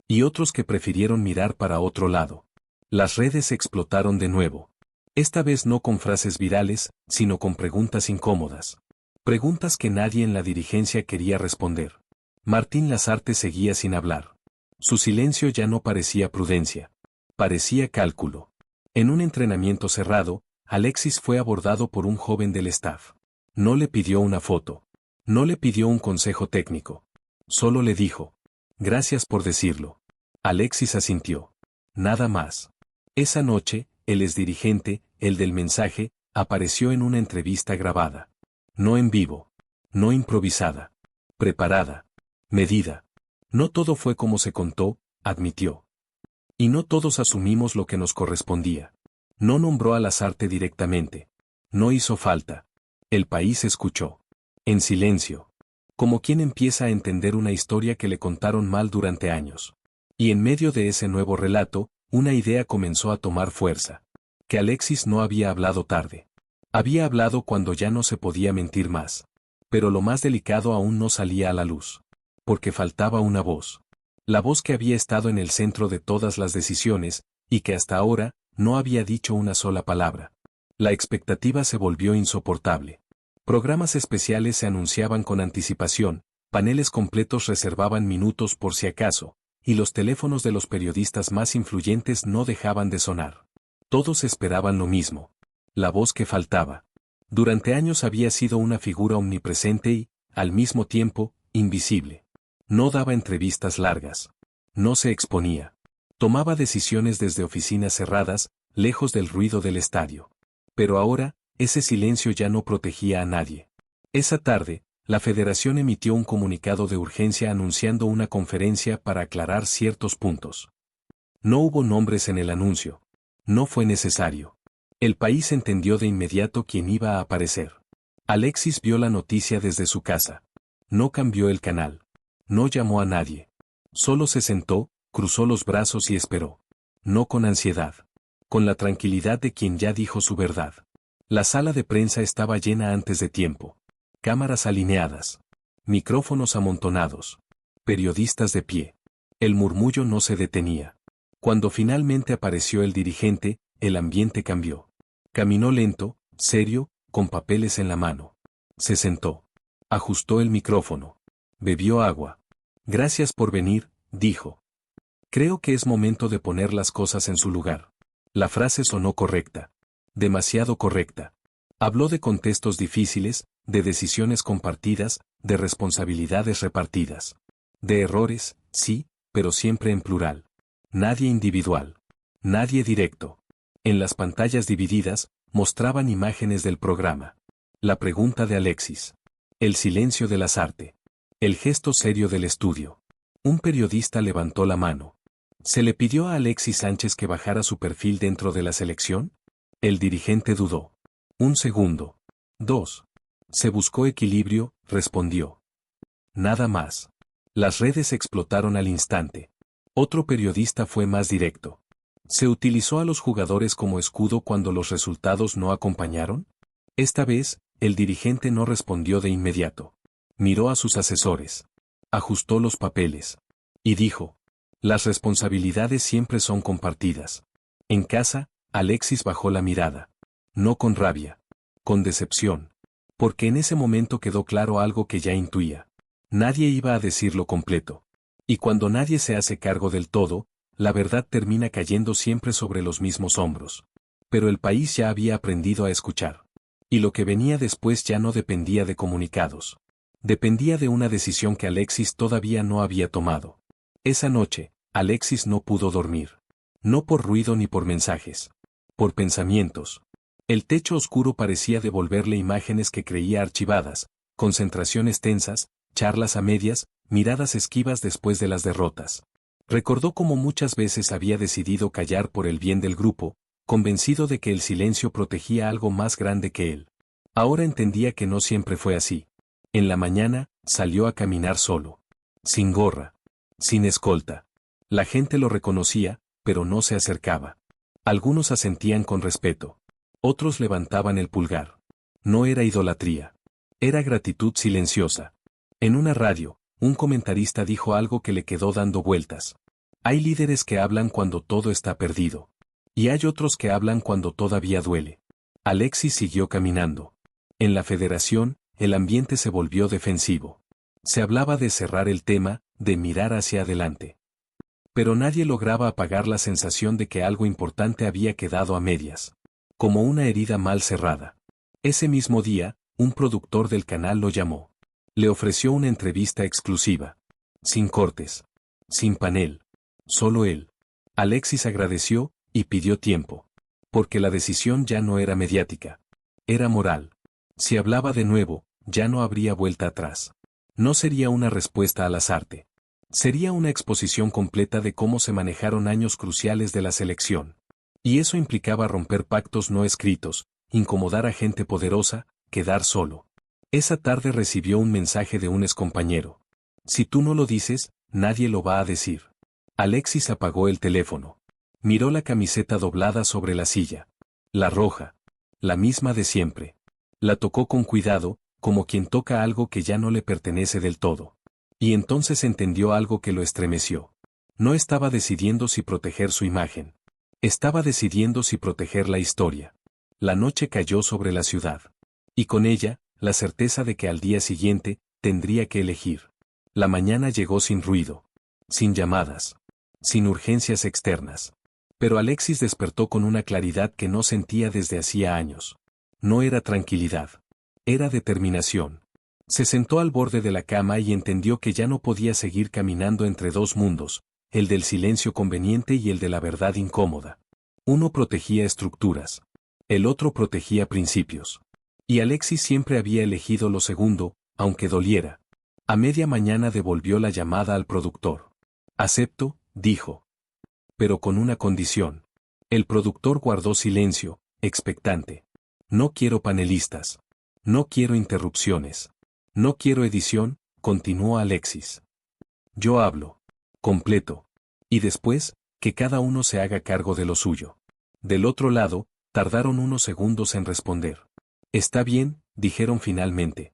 Y otros que prefirieron mirar para otro lado. Las redes explotaron de nuevo. Esta vez no con frases virales, sino con preguntas incómodas. Preguntas que nadie en la dirigencia quería responder. Martín Lasarte seguía sin hablar. Su silencio ya no parecía prudencia. Parecía cálculo. En un entrenamiento cerrado, Alexis fue abordado por un joven del staff. No le pidió una foto. No le pidió un consejo técnico. Solo le dijo: gracias por decirlo. Alexis asintió. Nada más. Esa noche, el exdirigente, el del mensaje, apareció en una entrevista grabada. No en vivo. No improvisada. Preparada. Medida. No todo fue como se contó, admitió. Y no todos asumimos lo que nos correspondía. No nombró a Lasarte directamente. No hizo falta. El país escuchó. En silencio. Como quien empieza a entender una historia que le contaron mal durante años. Y en medio de ese nuevo relato, una idea comenzó a tomar fuerza. Que Alexis no había hablado tarde. Había hablado cuando ya no se podía mentir más. Pero lo más delicado aún no salía a la luz. Porque faltaba una voz. La voz que había estado en el centro de todas las decisiones, y que hasta ahora, no había dicho una sola palabra. La expectativa se volvió insoportable. Programas especiales se anunciaban con anticipación, paneles completos reservaban minutos por si acaso, y los teléfonos de los periodistas más influyentes no dejaban de sonar. Todos esperaban lo mismo. La voz que faltaba. Durante años había sido una figura omnipresente y, al mismo tiempo, invisible. No daba entrevistas largas. No se exponía. Tomaba decisiones desde oficinas cerradas, lejos del ruido del estadio. Pero ahora, ese silencio ya no protegía a nadie. Esa tarde, la Federación emitió un comunicado de urgencia anunciando una conferencia para aclarar ciertos puntos. No hubo nombres en el anuncio. No fue necesario. El país entendió de inmediato quién iba a aparecer. Alexis vio la noticia desde su casa. No cambió el canal. No llamó a nadie. Solo se sentó, cruzó los brazos y esperó. No con ansiedad. Con la tranquilidad de quien ya dijo su verdad. La sala de prensa estaba llena antes de tiempo. Cámaras alineadas. Micrófonos amontonados. Periodistas de pie. El murmullo no se detenía. Cuando finalmente apareció el dirigente, el ambiente cambió. Caminó lento, serio, con papeles en la mano. Se sentó. Ajustó el micrófono. Bebió agua. Gracias por venir, dijo. Creo que es momento de poner las cosas en su lugar. La frase sonó correcta. Demasiado correcta. Habló de contextos difíciles, de decisiones compartidas, de responsabilidades repartidas. De errores, sí, pero siempre en plural. Nadie individual. Nadie directo. En las pantallas divididas, mostraban imágenes del programa. La pregunta de Alexis. El silencio de Lasarte. El gesto serio del estudio. Un periodista levantó la mano. ¿Se le pidió a Alexis Sánchez que bajara su perfil dentro de la selección? El dirigente dudó. Un segundo. 2. Se buscó equilibrio, respondió. Nada más. Las redes explotaron al instante. Otro periodista fue más directo. ¿Se utilizó a los jugadores como escudo cuando los resultados no acompañaron? Esta vez, el dirigente no respondió de inmediato. Miró a sus asesores. Ajustó los papeles. Y dijo. Las responsabilidades siempre son compartidas. En casa, Alexis bajó la mirada. No con rabia. Con decepción. Porque en ese momento quedó claro algo que ya intuía. Nadie iba a decirlo completo. Y cuando nadie se hace cargo del todo, la verdad termina cayendo siempre sobre los mismos hombros. Pero el país ya había aprendido a escuchar. Y lo que venía después ya no dependía de comunicados. Dependía de una decisión que Alexis todavía no había tomado. Esa noche, Alexis no pudo dormir. No por ruido ni por mensajes. Por pensamientos. El techo oscuro parecía devolverle imágenes que creía archivadas, concentraciones tensas, charlas a medias, miradas esquivas después de las derrotas. Recordó cómo muchas veces había decidido callar por el bien del grupo, convencido de que el silencio protegía algo más grande que él. Ahora entendía que no siempre fue así. En la mañana, salió a caminar solo. Sin gorra. Sin escolta. La gente lo reconocía, pero no se acercaba. Algunos asentían con respeto. Otros levantaban el pulgar. No era idolatría. Era gratitud silenciosa. En una radio, un comentarista dijo algo que le quedó dando vueltas. Hay líderes que hablan cuando todo está perdido. Y hay otros que hablan cuando todavía duele. Alexis siguió caminando. En la federación, el ambiente se volvió defensivo. Se hablaba de cerrar el tema, de mirar hacia adelante. Pero nadie lograba apagar la sensación de que algo importante había quedado a medias. Como una herida mal cerrada. Ese mismo día, un productor del canal lo llamó. Le ofreció una entrevista exclusiva. Sin cortes. Sin panel. Solo él. Alexis agradeció, y pidió tiempo. Porque la decisión ya no era mediática. Era moral. Si hablaba de nuevo, ya no habría vuelta atrás. No sería una respuesta al Lasarte. Sería una exposición completa de cómo se manejaron años cruciales de la selección. Y eso implicaba romper pactos no escritos, incomodar a gente poderosa, quedar solo. Esa tarde recibió un mensaje de un excompañero. Si tú no lo dices, nadie lo va a decir. Alexis apagó el teléfono. Miró la camiseta doblada sobre la silla. La roja. La misma de siempre. La tocó con cuidado, como quien toca algo que ya no le pertenece del todo. Y entonces entendió algo que lo estremeció. No estaba decidiendo si proteger su imagen. Estaba decidiendo si proteger la historia. La noche cayó sobre la ciudad. Y con ella, la certeza de que al día siguiente, tendría que elegir. La mañana llegó sin ruido. Sin llamadas. Sin urgencias externas. Pero Alexis despertó con una claridad que no sentía desde hacía años. No era tranquilidad. Era determinación. Se sentó al borde de la cama y entendió que ya no podía seguir caminando entre dos mundos, el del silencio conveniente y el de la verdad incómoda. Uno protegía estructuras. El otro protegía principios. Y Alexis siempre había elegido lo segundo, aunque doliera. A media mañana devolvió la llamada al productor. Acepto, dijo. Pero con una condición. El productor guardó silencio, expectante. No quiero panelistas. No quiero interrupciones. No quiero edición, continuó Alexis. Yo hablo. Completo. Y después, que cada uno se haga cargo de lo suyo. Del otro lado, tardaron unos segundos en responder. Está bien, dijeron finalmente.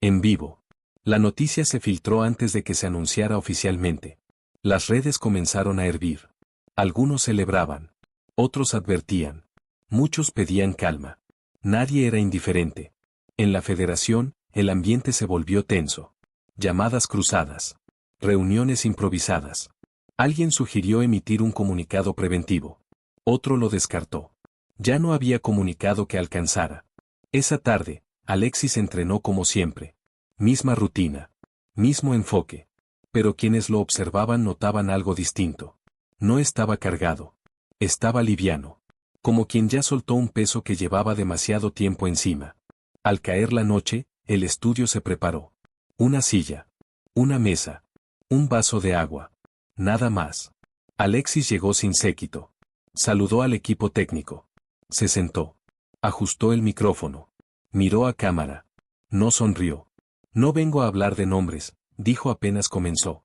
En vivo. La noticia se filtró antes de que se anunciara oficialmente. Las redes comenzaron a hervir. Algunos celebraban. Otros advertían. Muchos pedían calma. Nadie era indiferente. En la federación, el ambiente se volvió tenso. Llamadas cruzadas. Reuniones improvisadas. Alguien sugirió emitir un comunicado preventivo. Otro lo descartó. Ya no había comunicado que alcanzara. Esa tarde, Alexis entrenó como siempre. Misma rutina. Mismo enfoque. Pero quienes lo observaban notaban algo distinto. No estaba cargado. Estaba liviano. Como quien ya soltó un peso que llevaba demasiado tiempo encima. Al caer la noche, el estudio se preparó. Una silla. Una mesa. Un vaso de agua. Nada más. Alexis llegó sin séquito. Saludó al equipo técnico. Se sentó. Ajustó el micrófono. Miró a cámara. No sonrió. No vengo a hablar de nombres, dijo apenas comenzó.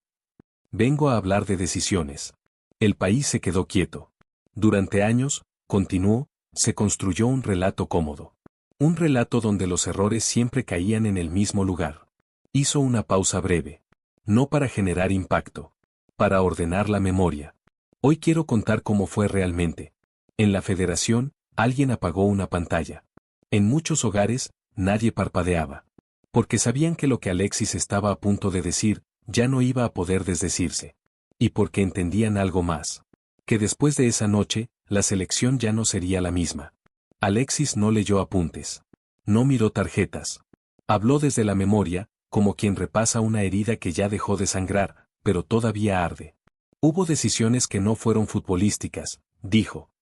Vengo a hablar de decisiones. El país se quedó quieto. Durante años, continuó, se construyó un relato cómodo. Un relato donde los errores siempre caían en el mismo lugar. Hizo una pausa breve. No para generar impacto. Para ordenar la memoria. Hoy quiero contar cómo fue realmente. En la federación, alguien apagó una pantalla. En muchos hogares, nadie parpadeaba. Porque sabían que lo que Alexis estaba a punto de decir, ya no iba a poder desdecirse. Y porque entendían algo más. Que después de esa noche, la selección ya no sería la misma. Alexis no leyó apuntes. No miró tarjetas. Habló desde la memoria, como quien repasa una herida que ya dejó de sangrar, pero todavía arde. Hubo decisiones que no fueron futbolísticas, dijo.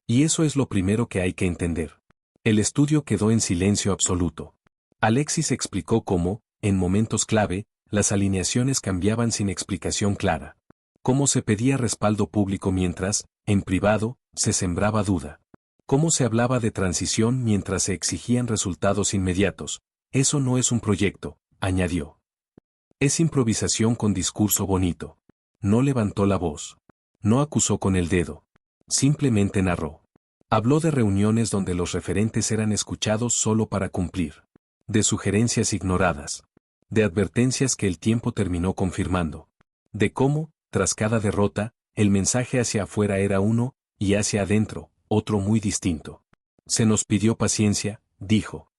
Y eso es lo primero que hay que entender. El estudio quedó en silencio absoluto. Alexis explicó cómo, en momentos clave, las alineaciones cambiaban sin explicación clara. Cómo se pedía respaldo público mientras, en privado, se sembraba duda. Cómo se hablaba de transición mientras se exigían resultados inmediatos. Eso no es un proyecto, añadió. Es improvisación con discurso bonito. No levantó la voz. No acusó con el dedo. Simplemente narró. Habló de reuniones donde los referentes eran escuchados solo para cumplir. De sugerencias ignoradas. De advertencias que el tiempo terminó confirmando. De cómo, tras cada derrota, el mensaje hacia afuera era uno, y hacia adentro, otro muy distinto. Se nos pidió paciencia, dijo.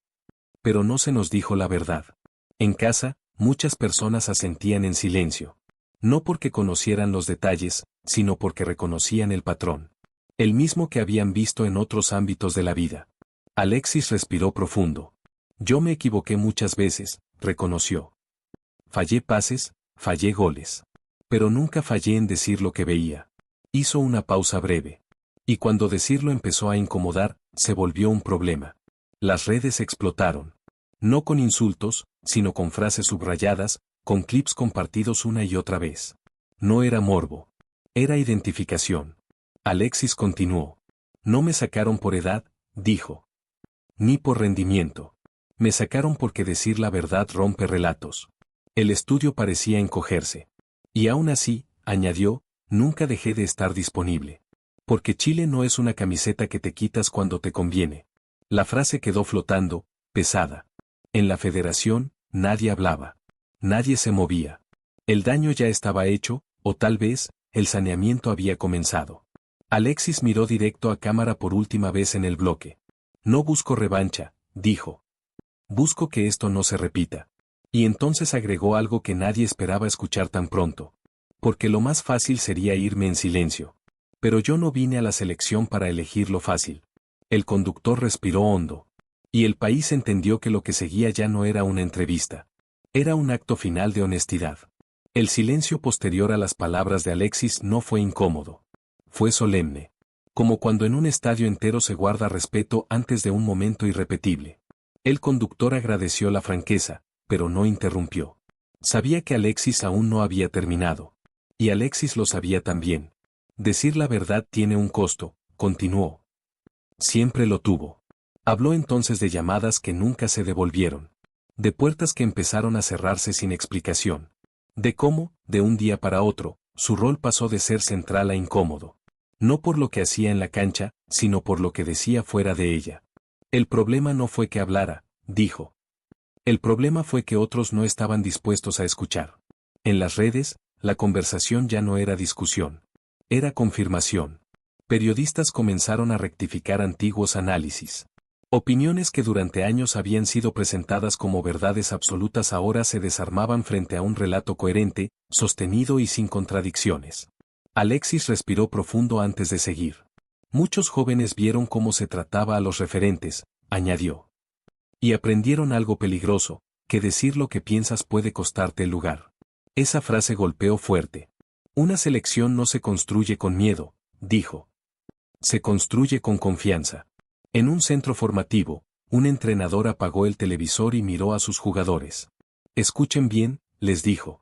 Pero no se nos dijo la verdad. En casa, muchas personas asentían en silencio. No porque conocieran los detalles, sino porque reconocían el patrón. El mismo que habían visto en otros ámbitos de la vida. Alexis respiró profundo. Yo me equivoqué muchas veces, reconoció. Fallé pases, fallé goles. Pero nunca fallé en decir lo que veía. Hizo una pausa breve. Y cuando decirlo empezó a incomodar, se volvió un problema. Las redes explotaron. No con insultos, sino con frases subrayadas, con clips compartidos una y otra vez. No era morbo. Era identificación. Alexis continuó. No me sacaron por edad, dijo. Ni por rendimiento. Me sacaron porque decir la verdad rompe relatos. El estudio parecía encogerse. Y aún así, añadió, nunca dejé de estar disponible. Porque Chile no es una camiseta que te quitas cuando te conviene. La frase quedó flotando, pesada. En la federación, nadie hablaba. Nadie se movía. El daño ya estaba hecho, o tal vez, el saneamiento había comenzado. Alexis miró directo a cámara por última vez en el bloque. No busco revancha, dijo. Busco que esto no se repita. Y entonces agregó algo que nadie esperaba escuchar tan pronto. Porque lo más fácil sería irme en silencio. Pero yo no vine a la selección para elegir lo fácil. El conductor respiró hondo. Y el país entendió que lo que seguía ya no era una entrevista. Era un acto final de honestidad. El silencio posterior a las palabras de Alexis no fue incómodo. Fue solemne. Como cuando en un estadio entero se guarda respeto antes de un momento irrepetible. El conductor agradeció la franqueza, pero no interrumpió. Sabía que Alexis aún no había terminado. Y Alexis lo sabía también. Decir la verdad tiene un costo, continuó. Siempre lo tuvo. Habló entonces de llamadas que nunca se devolvieron. De puertas que empezaron a cerrarse sin explicación. De cómo, de un día para otro, su rol pasó de ser central a incómodo. No por lo que hacía en la cancha, sino por lo que decía fuera de ella. El problema no fue que hablara, dijo. El problema fue que otros no estaban dispuestos a escuchar. En las redes, la conversación ya no era discusión. Era confirmación. Periodistas comenzaron a rectificar antiguos análisis. Opiniones que durante años habían sido presentadas como verdades absolutas ahora se desarmaban frente a un relato coherente, sostenido y sin contradicciones. Alexis respiró profundo antes de seguir. Muchos jóvenes vieron cómo se trataba a los referentes, añadió. Y aprendieron algo peligroso, que decir lo que piensas puede costarte el lugar. Esa frase golpeó fuerte. Una selección no se construye con miedo, dijo. Se construye con confianza. En un centro formativo, un entrenador apagó el televisor y miró a sus jugadores. Escuchen bien, les dijo.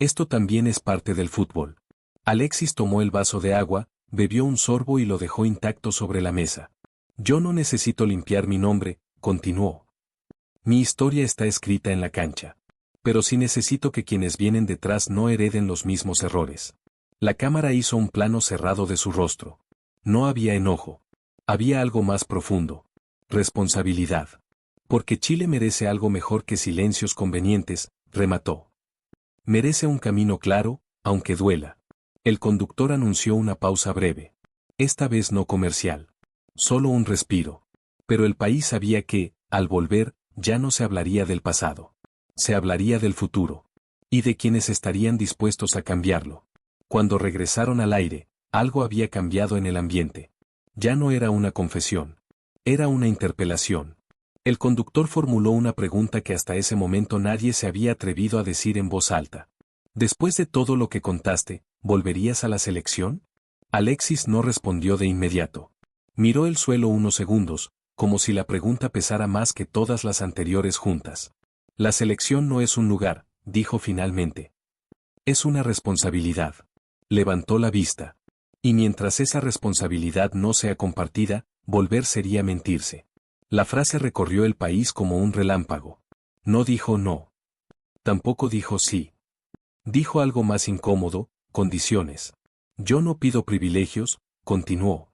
Esto también es parte del fútbol. Alexis tomó el vaso de agua, bebió un sorbo y lo dejó intacto sobre la mesa. Yo no necesito limpiar mi nombre, continuó. Mi historia está escrita en la cancha. Pero sí necesito que quienes vienen detrás no hereden los mismos errores. La cámara hizo un plano cerrado de su rostro. No había enojo. Había algo más profundo. Responsabilidad. Porque Chile merece algo mejor que silencios convenientes, remató. Merece un camino claro, aunque duela. El conductor anunció una pausa breve. Esta vez no comercial. Solo un respiro. Pero el país sabía que, al volver, ya no se hablaría del pasado. Se hablaría del futuro. Y de quienes estarían dispuestos a cambiarlo. Cuando regresaron al aire, algo había cambiado en el ambiente. Ya no era una confesión. Era una interpelación. El conductor formuló una pregunta que hasta ese momento nadie se había atrevido a decir en voz alta. Después de todo lo que contaste, ¿volverías a la selección? Alexis no respondió de inmediato. Miró el suelo unos segundos, como si la pregunta pesara más que todas las anteriores juntas. La selección no es un lugar, dijo finalmente. Es una responsabilidad. Levantó la vista. Y mientras esa responsabilidad no sea compartida, volver sería mentirse. La frase recorrió el país como un relámpago. No dijo no. Tampoco dijo sí. Dijo algo más incómodo, condiciones. Yo no pido privilegios, continuó.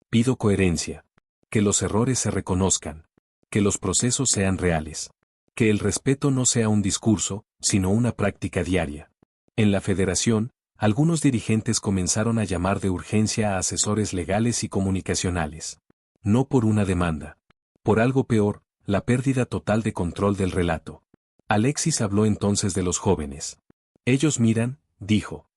Pido coherencia. Que los errores se reconozcan. Que los procesos sean reales. Que el respeto no sea un discurso, sino una práctica diaria. En la federación, algunos dirigentes comenzaron a llamar de urgencia a asesores legales y comunicacionales. No por una demanda. Por algo peor, la pérdida total de control del relato. Alexis habló entonces de los jóvenes. Ellos miran, dijo.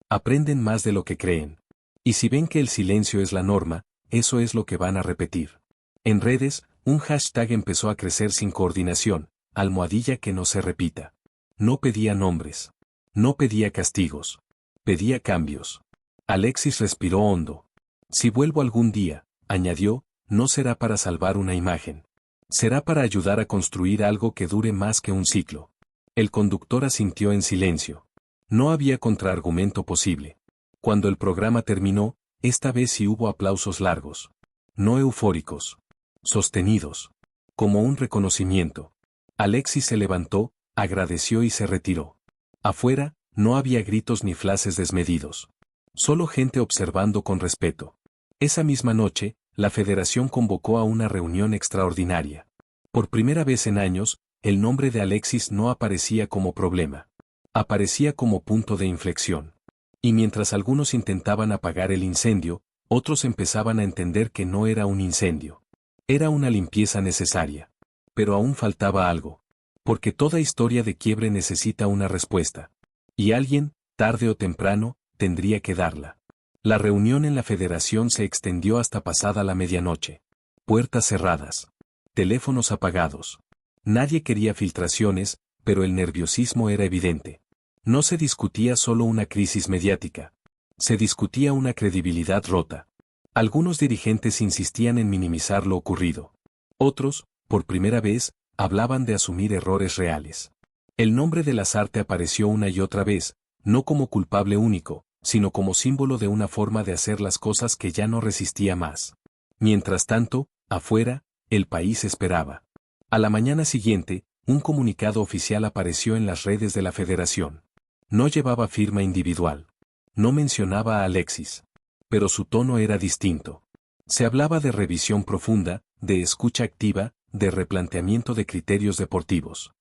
Aprenden más de lo que creen. Y si ven que el silencio es la norma, eso es lo que van a repetir. En redes, un hashtag empezó a crecer sin coordinación, almohadilla que no se repita. No pedía nombres. No pedía castigos. Pedía cambios. Alexis respiró hondo. Si vuelvo algún día, añadió, no será para salvar una imagen. Será para ayudar a construir algo que dure más que un ciclo. El conductor asintió en silencio. No había contraargumento posible. Cuando el programa terminó, esta vez sí hubo aplausos largos. No eufóricos. Sostenidos. Como un reconocimiento. Alexis se levantó, agradeció y se retiró. Afuera, no había gritos ni frases desmedidos. Solo gente observando con respeto. Esa misma noche, la federación convocó a una reunión extraordinaria. Por primera vez en años, el nombre de Alexis no aparecía como problema. Aparecía como punto de inflexión. Y mientras algunos intentaban apagar el incendio, otros empezaban a entender que no era un incendio. Era una limpieza necesaria. Pero aún faltaba algo. Porque toda historia de quiebre necesita una respuesta. Y alguien, tarde o temprano, tendría que darla. La reunión en la federación se extendió hasta pasada la medianoche. Puertas cerradas. Teléfonos apagados. Nadie quería filtraciones, pero el nerviosismo era evidente. No se discutía solo una crisis mediática. Se discutía una credibilidad rota. Algunos dirigentes insistían en minimizar lo ocurrido. Otros, por primera vez, hablaban de asumir errores reales. El nombre de Lasarte apareció una y otra vez, no como culpable único, sino como símbolo de una forma de hacer las cosas que ya no resistía más. Mientras tanto, afuera, el país esperaba. A la mañana siguiente, un comunicado oficial apareció en las redes de la Federación. No llevaba firma individual. No mencionaba a Alexis. Pero su tono era distinto. Se hablaba de revisión profunda, de escucha activa, de replanteamiento de criterios deportivos.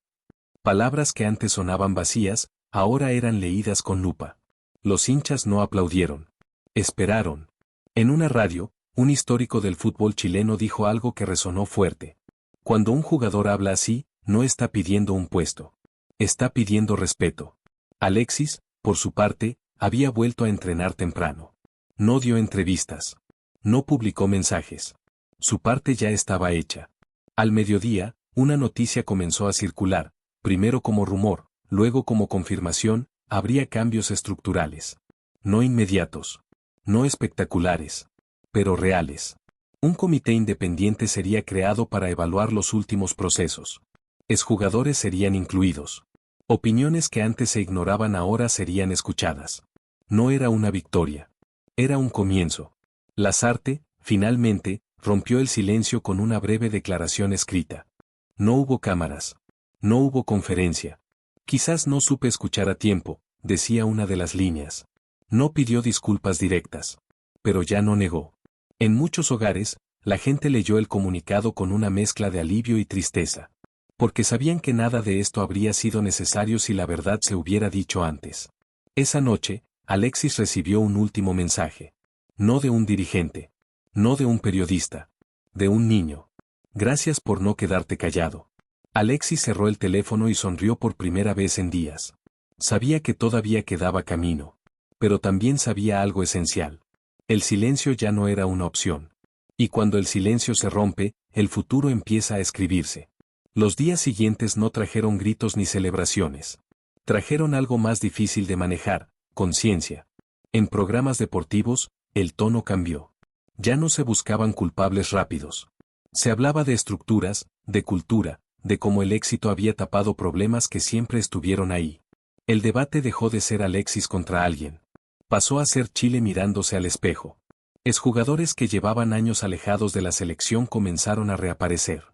Palabras que antes sonaban vacías, ahora eran leídas con lupa. Los hinchas no aplaudieron. Esperaron. En una radio, un histórico del fútbol chileno dijo algo que resonó fuerte. Cuando un jugador habla así, no está pidiendo un puesto. Está pidiendo respeto. Alexis, por su parte, había vuelto a entrenar temprano. No dio entrevistas. No publicó mensajes. Su parte ya estaba hecha. Al mediodía, una noticia comenzó a circular, primero como rumor, luego como confirmación, habría cambios estructurales. No inmediatos. No espectaculares. Pero reales. Un comité independiente sería creado para evaluar los últimos procesos. Exjugadores serían incluidos. Opiniones que antes se ignoraban ahora serían escuchadas. No era una victoria. Era un comienzo. Lasarte, finalmente, rompió el silencio con una breve declaración escrita. No hubo cámaras. No hubo conferencia. Quizás no supe escuchar a tiempo, decía una de las líneas. No pidió disculpas directas. Pero ya no negó. En muchos hogares, la gente leyó el comunicado con una mezcla de alivio y tristeza. Porque sabían que nada de esto habría sido necesario si la verdad se hubiera dicho antes. Esa noche, Alexis recibió un último mensaje. No de un dirigente. No de un periodista. De un niño. Gracias por no quedarte callado. Alexis cerró el teléfono y sonrió por primera vez en días. Sabía que todavía quedaba camino. Pero también sabía algo esencial. El silencio ya no era una opción. Y cuando el silencio se rompe, el futuro empieza a escribirse. Los días siguientes no trajeron gritos ni celebraciones. Trajeron algo más difícil de manejar, conciencia. En programas deportivos, el tono cambió. Ya no se buscaban culpables rápidos. Se hablaba de estructuras, de cultura, de cómo el éxito había tapado problemas que siempre estuvieron ahí. El debate dejó de ser Alexis contra alguien. Pasó a ser Chile mirándose al espejo. Exjugadores que llevaban años alejados de la selección comenzaron a reaparecer.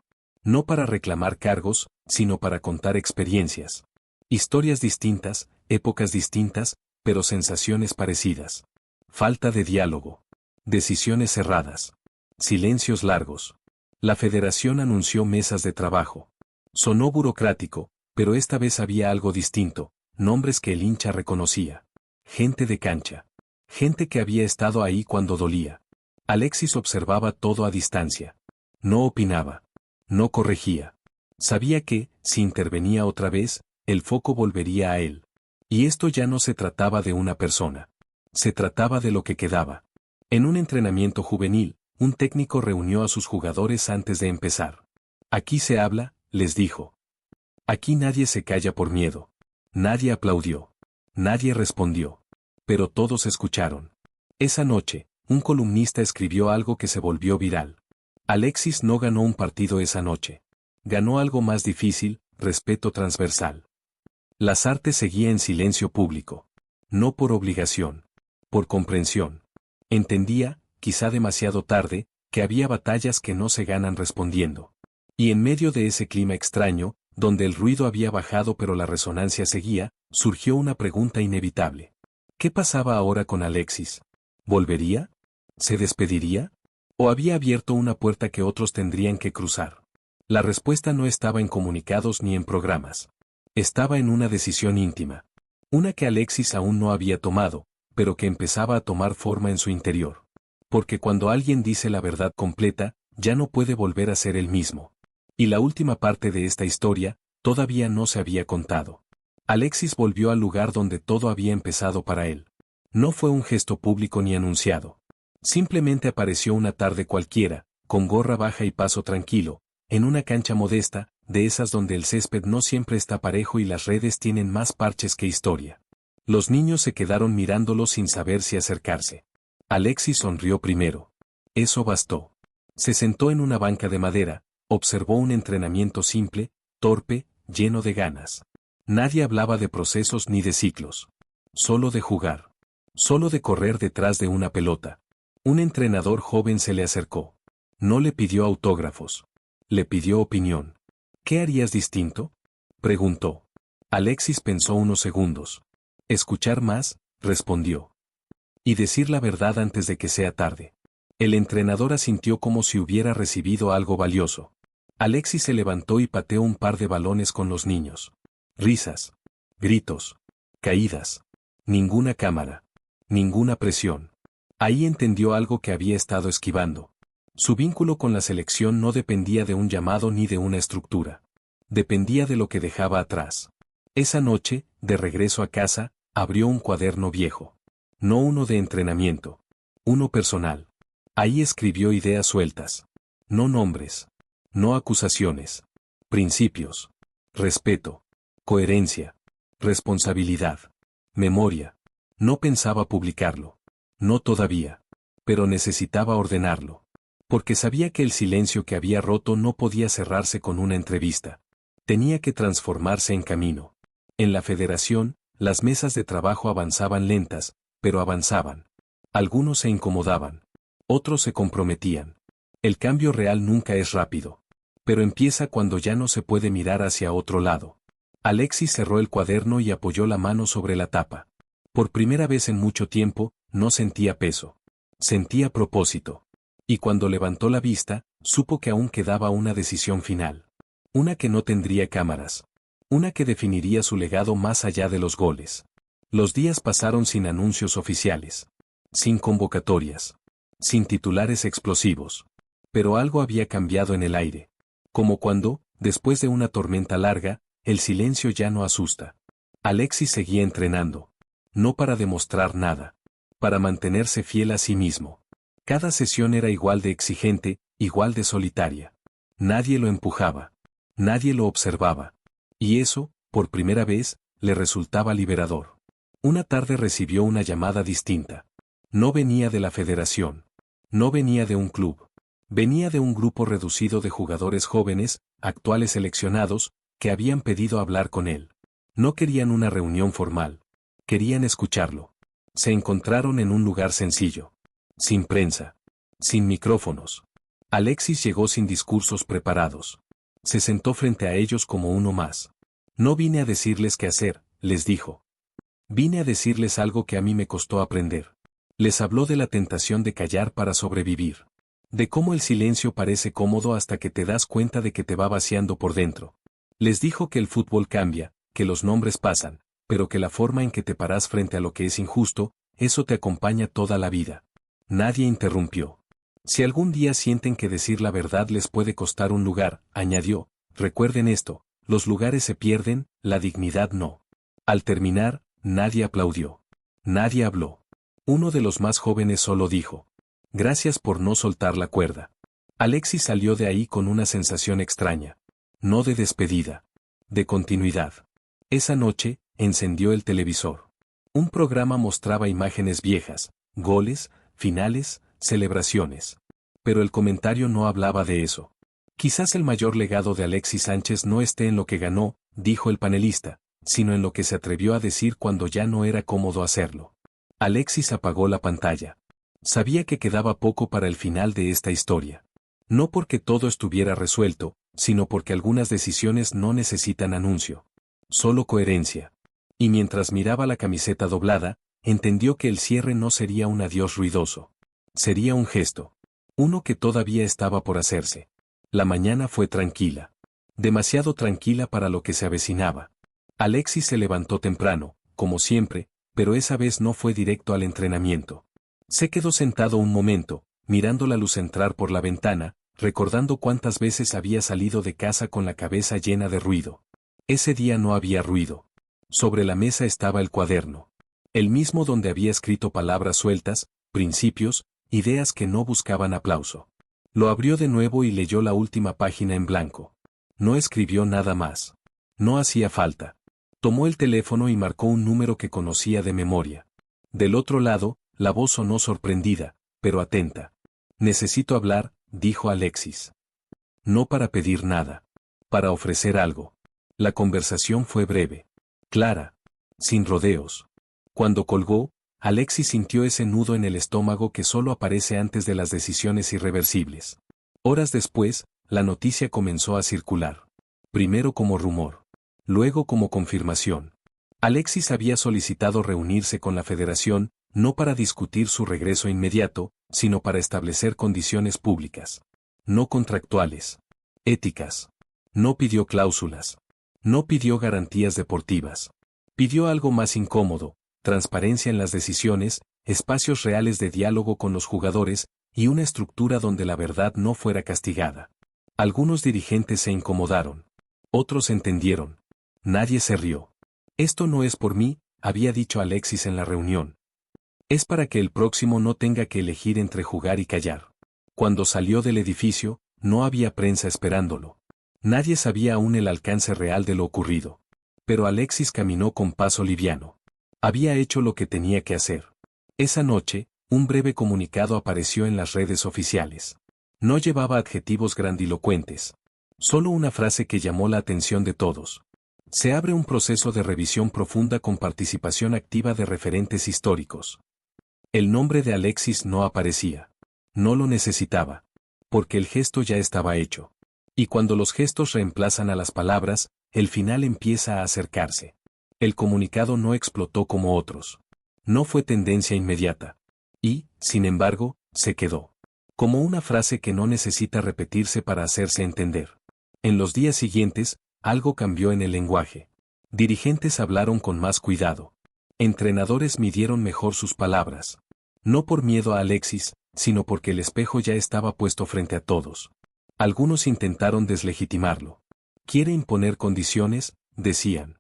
No para reclamar cargos, sino para contar experiencias. Historias distintas, épocas distintas, pero sensaciones parecidas. Falta de diálogo. Decisiones cerradas. Silencios largos. La federación anunció mesas de trabajo. Sonó burocrático, pero esta vez había algo distinto, nombres que el hincha reconocía. Gente de cancha. Gente que había estado ahí cuando dolía. Alexis observaba todo a distancia. No opinaba. No corregía. Sabía que, si intervenía otra vez, el foco volvería a él. Y esto ya no se trataba de una persona. Se trataba de lo que quedaba. En un entrenamiento juvenil, un técnico reunió a sus jugadores antes de empezar. Aquí se habla, les dijo. Aquí nadie se calla por miedo. Nadie aplaudió. Nadie respondió. Pero todos escucharon. Esa noche, un columnista escribió algo que se volvió viral. Alexis no ganó un partido esa noche. Ganó algo más difícil, respeto transversal. Lasarte seguía en silencio público. No por obligación. Por comprensión. Entendía, quizá demasiado tarde, que había batallas que no se ganan respondiendo. Y en medio de ese clima extraño, donde el ruido había bajado pero la resonancia seguía, surgió una pregunta inevitable. ¿Qué pasaba ahora con Alexis? ¿Volvería? ¿Se despediría? ¿O había abierto una puerta que otros tendrían que cruzar? La respuesta no estaba en comunicados ni en programas. Estaba en una decisión íntima. Una que Alexis aún no había tomado, pero que empezaba a tomar forma en su interior. Porque cuando alguien dice la verdad completa, ya no puede volver a ser el mismo. Y la última parte de esta historia, todavía no se había contado. Alexis volvió al lugar donde todo había empezado para él. No fue un gesto público ni anunciado. Simplemente apareció una tarde cualquiera, con gorra baja y paso tranquilo, en una cancha modesta, de esas donde el césped no siempre está parejo y las redes tienen más parches que historia. Los niños se quedaron mirándolo sin saber si acercarse. Alexis sonrió primero. Eso bastó. Se sentó en una banca de madera, observó un entrenamiento simple, torpe, lleno de ganas. Nadie hablaba de procesos ni de ciclos. Solo de jugar. Solo de correr detrás de una pelota. Un entrenador joven se le acercó. No le pidió autógrafos. Le pidió opinión. ¿Qué harías distinto?, preguntó. Alexis pensó unos segundos. Escuchar más, respondió. Y decir la verdad antes de que sea tarde. El entrenador asintió como si hubiera recibido algo valioso. Alexis se levantó y pateó un par de balones con los niños. Risas. Gritos. Caídas. Ninguna cámara. Ninguna presión. Ahí entendió algo que había estado esquivando. Su vínculo con la selección no dependía de un llamado ni de una estructura. Dependía de lo que dejaba atrás. Esa noche, de regreso a casa, abrió un cuaderno viejo. No uno de entrenamiento. Uno personal. Ahí escribió ideas sueltas. No nombres. No acusaciones. Principios. Respeto. Coherencia. Responsabilidad. Memoria. No pensaba publicarlo. No todavía. Pero necesitaba ordenarlo. Porque sabía que el silencio que había roto no podía cerrarse con una entrevista. Tenía que transformarse en camino. En la federación, las mesas de trabajo avanzaban lentas, pero avanzaban. Algunos se incomodaban. Otros se comprometían. El cambio real nunca es rápido. Pero empieza cuando ya no se puede mirar hacia otro lado. Alexis cerró el cuaderno y apoyó la mano sobre la tapa. Por primera vez en mucho tiempo, no sentía peso. Sentía propósito. Y cuando levantó la vista, supo que aún quedaba una decisión final. Una que no tendría cámaras. Una que definiría su legado más allá de los goles. Los días pasaron sin anuncios oficiales. Sin convocatorias. Sin titulares explosivos. Pero algo había cambiado en el aire. Como cuando, después de una tormenta larga, el silencio ya no asusta. Alexis seguía entrenando. No para demostrar nada. Para mantenerse fiel a sí mismo. Cada sesión era igual de exigente, igual de solitaria. Nadie lo empujaba. Nadie lo observaba. Y eso, por primera vez, le resultaba liberador. Una tarde recibió una llamada distinta. No venía de la federación. No venía de un club. Venía de un grupo reducido de jugadores jóvenes, actuales seleccionados, que habían pedido hablar con él. No querían una reunión formal. Querían escucharlo. Se encontraron en un lugar sencillo. Sin prensa. Sin micrófonos. Alexis llegó sin discursos preparados. Se sentó frente a ellos como uno más. No vine a decirles qué hacer, les dijo. Vine a decirles algo que a mí me costó aprender. Les habló de la tentación de callar para sobrevivir. De cómo el silencio parece cómodo hasta que te das cuenta de que te va vaciando por dentro. Les dijo que el fútbol cambia, que los nombres pasan, pero que la forma en que te paras frente a lo que es injusto, eso te acompaña toda la vida. Nadie interrumpió. Si algún día sienten que decir la verdad les puede costar un lugar, añadió, recuerden esto, los lugares se pierden, la dignidad no. Al terminar, nadie aplaudió. Nadie habló. Uno de los más jóvenes solo dijo, gracias por no soltar la cuerda. Alexis salió de ahí con una sensación extraña. No de despedida. De continuidad. Esa noche, encendió el televisor. Un programa mostraba imágenes viejas, goles, finales, celebraciones. Pero el comentario no hablaba de eso. Quizás el mayor legado de Alexis Sánchez no esté en lo que ganó, dijo el panelista, sino en lo que se atrevió a decir cuando ya no era cómodo hacerlo. Alexis apagó la pantalla. Sabía que quedaba poco para el final de esta historia. No porque todo estuviera resuelto, sino porque algunas decisiones no necesitan anuncio. Solo coherencia. Y mientras miraba la camiseta doblada, entendió que el cierre no sería un adiós ruidoso. Sería un gesto. Uno que todavía estaba por hacerse. La mañana fue tranquila. Demasiado tranquila para lo que se avecinaba. Alexis se levantó temprano, como siempre, pero esa vez no fue directo al entrenamiento. Se quedó sentado un momento, mirando la luz entrar por la ventana, recordando cuántas veces había salido de casa con la cabeza llena de ruido. Ese día no había ruido. Sobre la mesa estaba el cuaderno. El mismo donde había escrito palabras sueltas, principios, ideas que no buscaban aplauso. Lo abrió de nuevo y leyó la última página en blanco. No escribió nada más. No hacía falta. Tomó el teléfono y marcó un número que conocía de memoria. Del otro lado, la voz sonó sorprendida, pero atenta. Necesito hablar, dijo Alexis. No para pedir nada. Para ofrecer algo. La conversación fue breve. Clara. Sin rodeos. Cuando colgó, Alexis sintió ese nudo en el estómago que solo aparece antes de las decisiones irreversibles. Horas después, la noticia comenzó a circular. Primero como rumor. Luego como confirmación. Alexis había solicitado reunirse con la Federación, no para discutir su regreso inmediato, sino para establecer condiciones públicas. No contractuales. Éticas. No pidió cláusulas. No pidió garantías deportivas. Pidió algo más incómodo, transparencia en las decisiones, espacios reales de diálogo con los jugadores, y una estructura donde la verdad no fuera castigada. Algunos dirigentes se incomodaron. Otros entendieron. Nadie se rió. Esto no es por mí, había dicho Alexis en la reunión. Es para que el próximo no tenga que elegir entre jugar y callar. Cuando salió del edificio, no había prensa esperándolo. Nadie sabía aún el alcance real de lo ocurrido. Pero Alexis caminó con paso liviano. Había hecho lo que tenía que hacer. Esa noche, un breve comunicado apareció en las redes oficiales. No llevaba adjetivos grandilocuentes. Solo una frase que llamó la atención de todos. Se abre un proceso de revisión profunda con participación activa de referentes históricos. El nombre de Alexis no aparecía. No lo necesitaba. Porque el gesto ya estaba hecho. Y cuando los gestos reemplazan a las palabras, el final empieza a acercarse. El comunicado no explotó como otros. No fue tendencia inmediata. Y, sin embargo, se quedó. Como una frase que no necesita repetirse para hacerse entender. En los días siguientes, algo cambió en el lenguaje. Dirigentes hablaron con más cuidado. Entrenadores midieron mejor sus palabras. No por miedo a Alexis, sino porque el espejo ya estaba puesto frente a todos. Algunos intentaron deslegitimarlo. Quiere imponer condiciones, decían.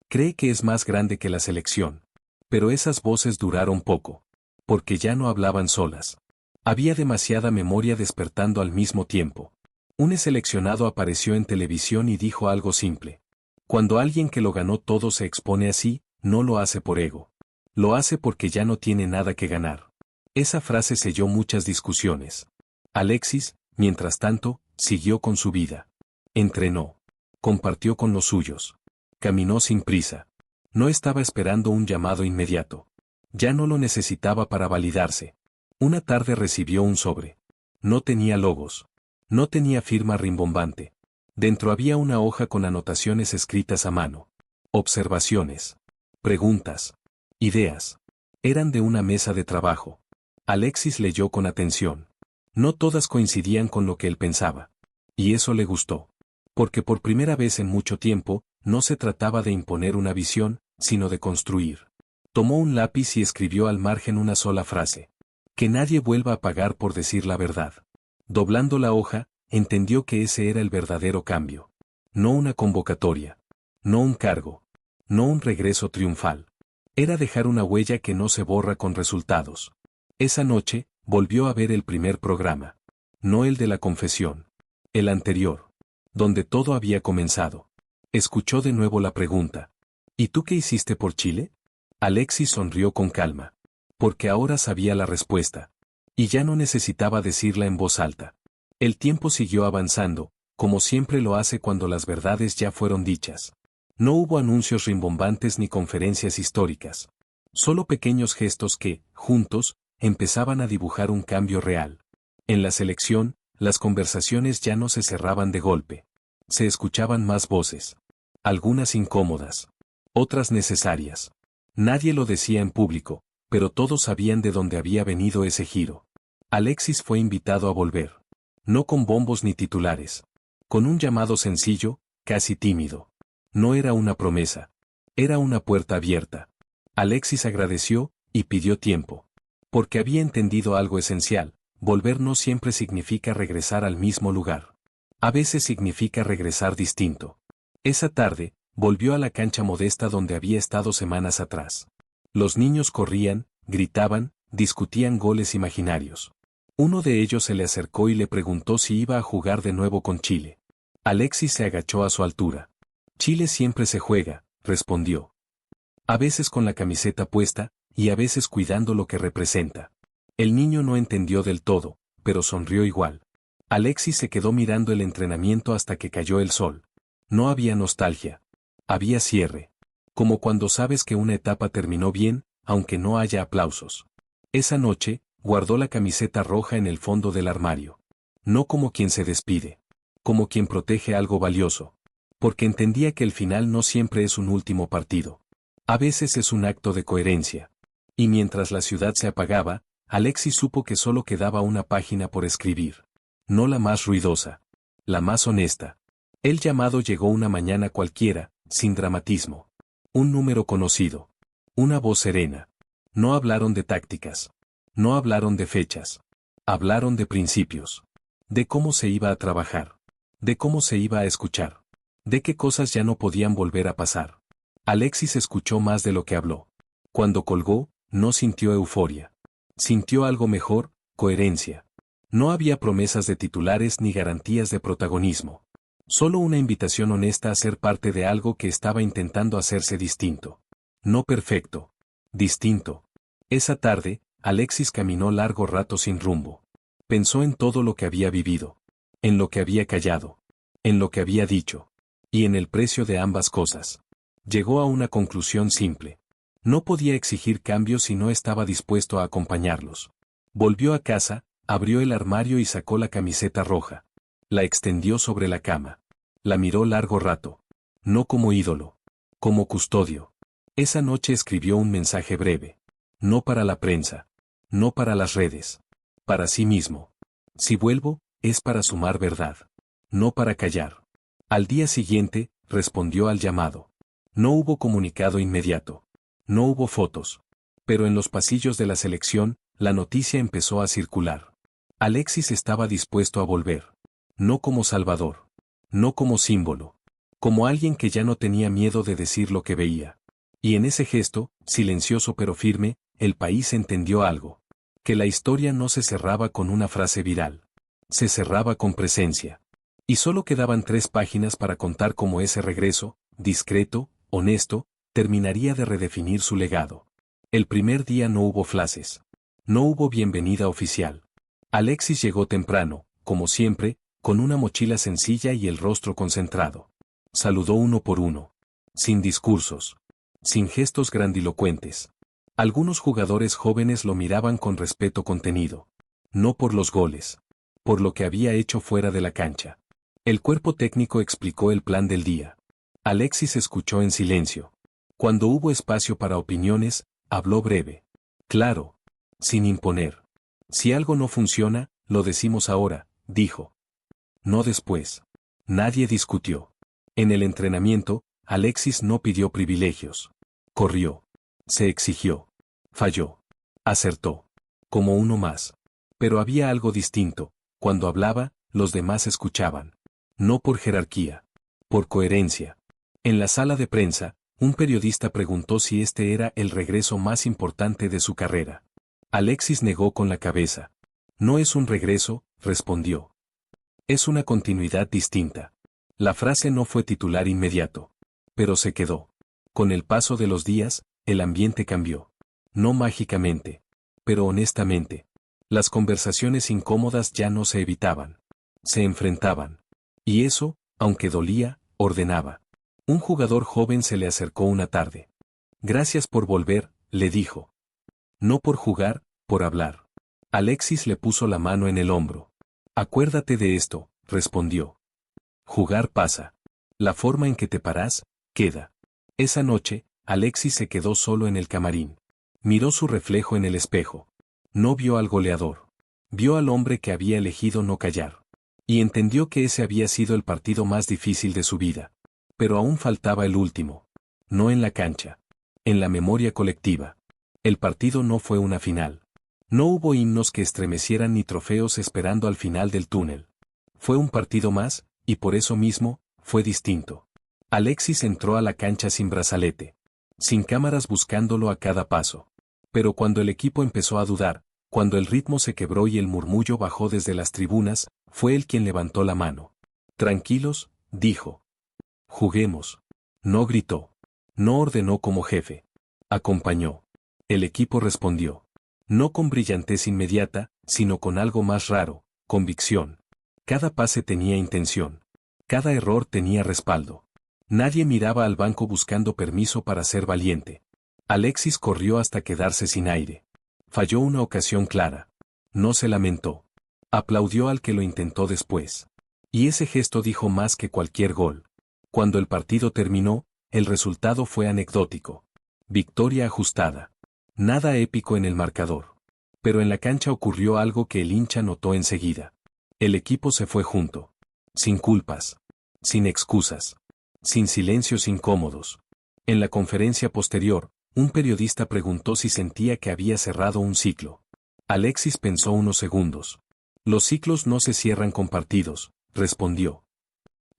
Cree que es más grande que la selección. Pero esas voces duraron poco. Porque ya no hablaban solas. Había demasiada memoria despertando al mismo tiempo. Un seleccionado apareció en televisión y dijo algo simple. Cuando alguien que lo ganó todo se expone así, no lo hace por ego. Lo hace porque ya no tiene nada que ganar. Esa frase selló muchas discusiones. Alexis, mientras tanto, siguió con su vida. Entrenó. Compartió con los suyos. Caminó sin prisa. No estaba esperando un llamado inmediato. Ya no lo necesitaba para validarse. Una tarde recibió un sobre. No tenía logos. No tenía firma rimbombante. Dentro había una hoja con anotaciones escritas a mano. Observaciones. Preguntas. Ideas. Eran de una mesa de trabajo. Alexis leyó con atención. No todas coincidían con lo que él pensaba. Y eso le gustó. Porque por primera vez en mucho tiempo, no se trataba de imponer una visión, sino de construir. Tomó un lápiz y escribió al margen una sola frase. Que nadie vuelva a pagar por decir la verdad. Doblando la hoja, entendió que ese era el verdadero cambio. No una convocatoria. No un cargo. No un regreso triunfal. Era dejar una huella que no se borra con resultados. Esa noche, volvió a ver el primer programa. No el de la confesión. El anterior. Donde todo había comenzado. Escuchó de nuevo la pregunta. ¿Y tú qué hiciste por Chile? Alexis sonrió con calma. Porque ahora sabía la respuesta. Y ya no necesitaba decirla en voz alta. El tiempo siguió avanzando, como siempre lo hace cuando las verdades ya fueron dichas. No hubo anuncios rimbombantes ni conferencias históricas. Solo pequeños gestos que, juntos, empezaban a dibujar un cambio real. En la selección, las conversaciones ya no se cerraban de golpe. Se escuchaban más voces. Algunas incómodas. Otras necesarias. Nadie lo decía en público, pero todos sabían de dónde había venido ese giro. Alexis fue invitado a volver. No con bombos ni titulares. Con un llamado sencillo, casi tímido. No era una promesa. Era una puerta abierta. Alexis agradeció, y pidió tiempo. Porque había entendido algo esencial. Volver no siempre significa regresar al mismo lugar. A veces significa regresar distinto. Esa tarde, volvió a la cancha modesta donde había estado semanas atrás. Los niños corrían, gritaban, discutían goles imaginarios. Uno de ellos se le acercó y le preguntó si iba a jugar de nuevo con Chile. Alexis se agachó a su altura. Chile siempre se juega, respondió. A veces con la camiseta puesta, y a veces cuidando lo que representa. El niño no entendió del todo, pero sonrió igual. Alexis se quedó mirando el entrenamiento hasta que cayó el sol. No había nostalgia. Había cierre. Como cuando sabes que una etapa terminó bien, aunque no haya aplausos. Esa noche, guardó la camiseta roja en el fondo del armario. No como quien se despide. Como quien protege algo valioso. Porque entendía que el final no siempre es un último partido. A veces es un acto de coherencia. Y mientras la ciudad se apagaba, Alexis supo que solo quedaba una página por escribir. No la más ruidosa. La más honesta. El llamado llegó una mañana cualquiera, sin dramatismo. Un número conocido. Una voz serena. No hablaron de tácticas. No hablaron de fechas. Hablaron de principios. De cómo se iba a trabajar. De cómo se iba a escuchar. De qué cosas ya no podían volver a pasar. Alexis escuchó más de lo que habló. Cuando colgó, no sintió euforia. Sintió algo mejor, coherencia. No había promesas de titulares ni garantías de protagonismo. Solo una invitación honesta a ser parte de algo que estaba intentando hacerse distinto. No perfecto. Distinto. Esa tarde, Alexis caminó largo rato sin rumbo. Pensó en todo lo que había vivido. En lo que había callado. En lo que había dicho. Y en el precio de ambas cosas. Llegó a una conclusión simple. No podía exigir cambios si no estaba dispuesto a acompañarlos. Volvió a casa, abrió el armario y sacó la camiseta roja. La extendió sobre la cama. La miró largo rato. No como ídolo. Como custodio. Esa noche escribió un mensaje breve. No para la prensa. No para las redes. Para sí mismo. Si vuelvo, es para sumar verdad. No para callar. Al día siguiente, respondió al llamado. No hubo comunicado inmediato. No hubo fotos. Pero en los pasillos de la selección, la noticia empezó a circular. Alexis estaba dispuesto a volver. No como salvador. No como símbolo. Como alguien que ya no tenía miedo de decir lo que veía. Y en ese gesto, silencioso pero firme, el país entendió algo. Que la historia no se cerraba con una frase viral. Se cerraba con presencia. Y solo quedaban 3 páginas para contar cómo ese regreso, discreto, honesto, terminaría de redefinir su legado. El primer día no hubo flashes. No hubo bienvenida oficial. Alexis llegó temprano, como siempre, con una mochila sencilla y el rostro concentrado. Saludó uno por uno. Sin discursos. Sin gestos grandilocuentes. Algunos jugadores jóvenes lo miraban con respeto contenido. No por los goles. Por lo que había hecho fuera de la cancha. El cuerpo técnico explicó el plan del día. Alexis escuchó en silencio. Cuando hubo espacio para opiniones, habló breve. Claro. Sin imponer. Si algo no funciona, lo decimos ahora, dijo. No después. Nadie discutió. En el entrenamiento, Alexis no pidió privilegios. Corrió. Se exigió. Falló. Acertó. Como uno más. Pero había algo distinto. Cuando hablaba, los demás escuchaban. No por jerarquía. Por coherencia. En la sala de prensa, un periodista preguntó si este era el regreso más importante de su carrera. Alexis negó con la cabeza. No es un regreso, respondió. Es una continuidad distinta. La frase no fue titular inmediato. Pero se quedó. Con el paso de los días, el ambiente cambió. No mágicamente. Pero honestamente. Las conversaciones incómodas ya no se evitaban. Se enfrentaban. Y eso, aunque dolía, ordenaba. Un jugador joven se le acercó una tarde. Gracias por volver, le dijo. No por jugar, por hablar. Alexis le puso la mano en el hombro. Acuérdate de esto, respondió. Jugar pasa. La forma en que te paras, queda. Esa noche, Alexis se quedó solo en el camarín. Miró su reflejo en el espejo. No vio al goleador. Vio al hombre que había elegido no callar. Y entendió que ese había sido el partido más difícil de su vida. Pero aún faltaba el último. No en la cancha. En la memoria colectiva. El partido no fue una final. No hubo himnos que estremecieran ni trofeos esperando al final del túnel. Fue un partido más, y por eso mismo, fue distinto. Alexis entró a la cancha sin brazalete. Sin cámaras buscándolo a cada paso. Pero cuando el equipo empezó a dudar, cuando el ritmo se quebró y el murmullo bajó desde las tribunas, fue él quien levantó la mano. Tranquilos, dijo. Juguemos. No gritó. No ordenó como jefe. Acompañó. El equipo respondió. No con brillantez inmediata, sino con algo más raro, convicción. Cada pase tenía intención. Cada error tenía respaldo. Nadie miraba al banco buscando permiso para ser valiente. Alexis corrió hasta quedarse sin aire. Falló una ocasión clara. No se lamentó. Aplaudió al que lo intentó después. Y ese gesto dijo más que cualquier gol. Cuando el partido terminó, el resultado fue anecdótico. Victoria ajustada. Nada épico en el marcador. Pero en la cancha ocurrió algo que el hincha notó enseguida. El equipo se fue junto. Sin culpas. Sin excusas. Sin silencios incómodos. En la conferencia posterior, un periodista preguntó si sentía que había cerrado un ciclo. Alexis pensó unos segundos. Los ciclos no se cierran con partidos, respondió.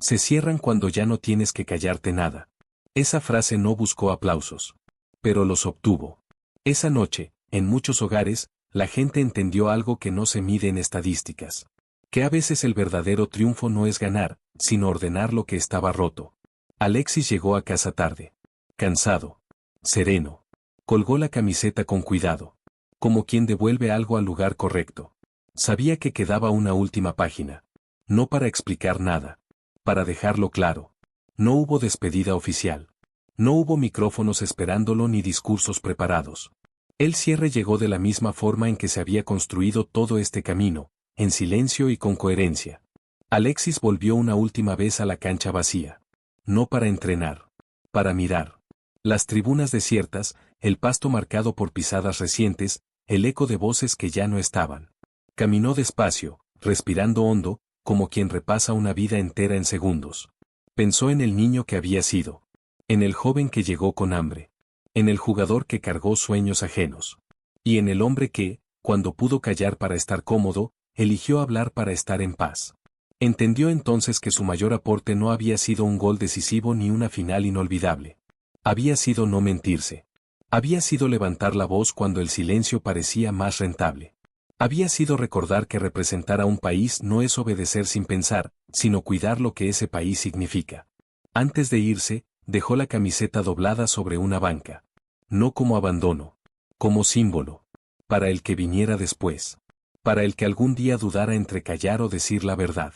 Se cierran cuando ya no tienes que callarte nada. Esa frase no buscó aplausos. Pero los obtuvo. Esa noche, en muchos hogares, la gente entendió algo que no se mide en estadísticas. Que a veces el verdadero triunfo no es ganar, sino ordenar lo que estaba roto. Alexis llegó a casa tarde. Cansado. Sereno. Colgó la camiseta con cuidado. Como quien devuelve algo al lugar correcto. Sabía que quedaba una última página. No para explicar nada. Para dejarlo claro. No hubo despedida oficial. No hubo micrófonos esperándolo ni discursos preparados. El cierre llegó de la misma forma en que se había construido todo este camino, en silencio y con coherencia. Alexis volvió una última vez a la cancha vacía. No para entrenar. Para mirar. Las tribunas desiertas, el pasto marcado por pisadas recientes, el eco de voces que ya no estaban. Caminó despacio, respirando hondo, como quien repasa una vida entera en segundos. Pensó en el niño que había sido. En el joven que llegó con hambre. En el jugador que cargó sueños ajenos. Y en el hombre que, cuando pudo callar para estar cómodo, eligió hablar para estar en paz. Entendió entonces que su mayor aporte no había sido un gol decisivo ni una final inolvidable. Había sido no mentirse. Había sido levantar la voz cuando el silencio parecía más rentable. Había sido recordar que representar a un país no es obedecer sin pensar, sino cuidar lo que ese país significa. Antes de irse, dejó la camiseta doblada sobre una banca. No como abandono. Como símbolo. Para el que viniera después. Para el que algún día dudara entre callar o decir la verdad.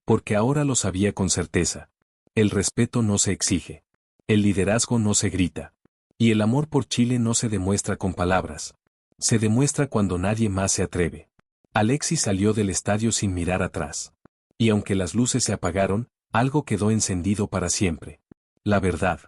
Porque ahora lo sabía con certeza. El respeto no se exige. El liderazgo no se grita. Y el amor por Chile no se demuestra con palabras. Se demuestra cuando nadie más se atreve. Alexis salió del estadio sin mirar atrás. Y aunque las luces se apagaron, algo quedó encendido para siempre. La verdad.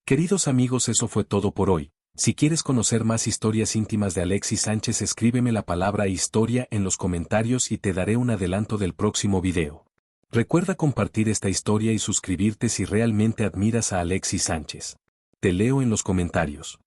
Queridos amigos, eso fue todo por hoy. Si quieres conocer más historias íntimas de Alexis Sánchez, escríbeme la palabra historia en los comentarios y te daré un adelanto del próximo video. Recuerda compartir esta historia y suscribirte si realmente admiras a Alexis Sánchez. Te leo en los comentarios.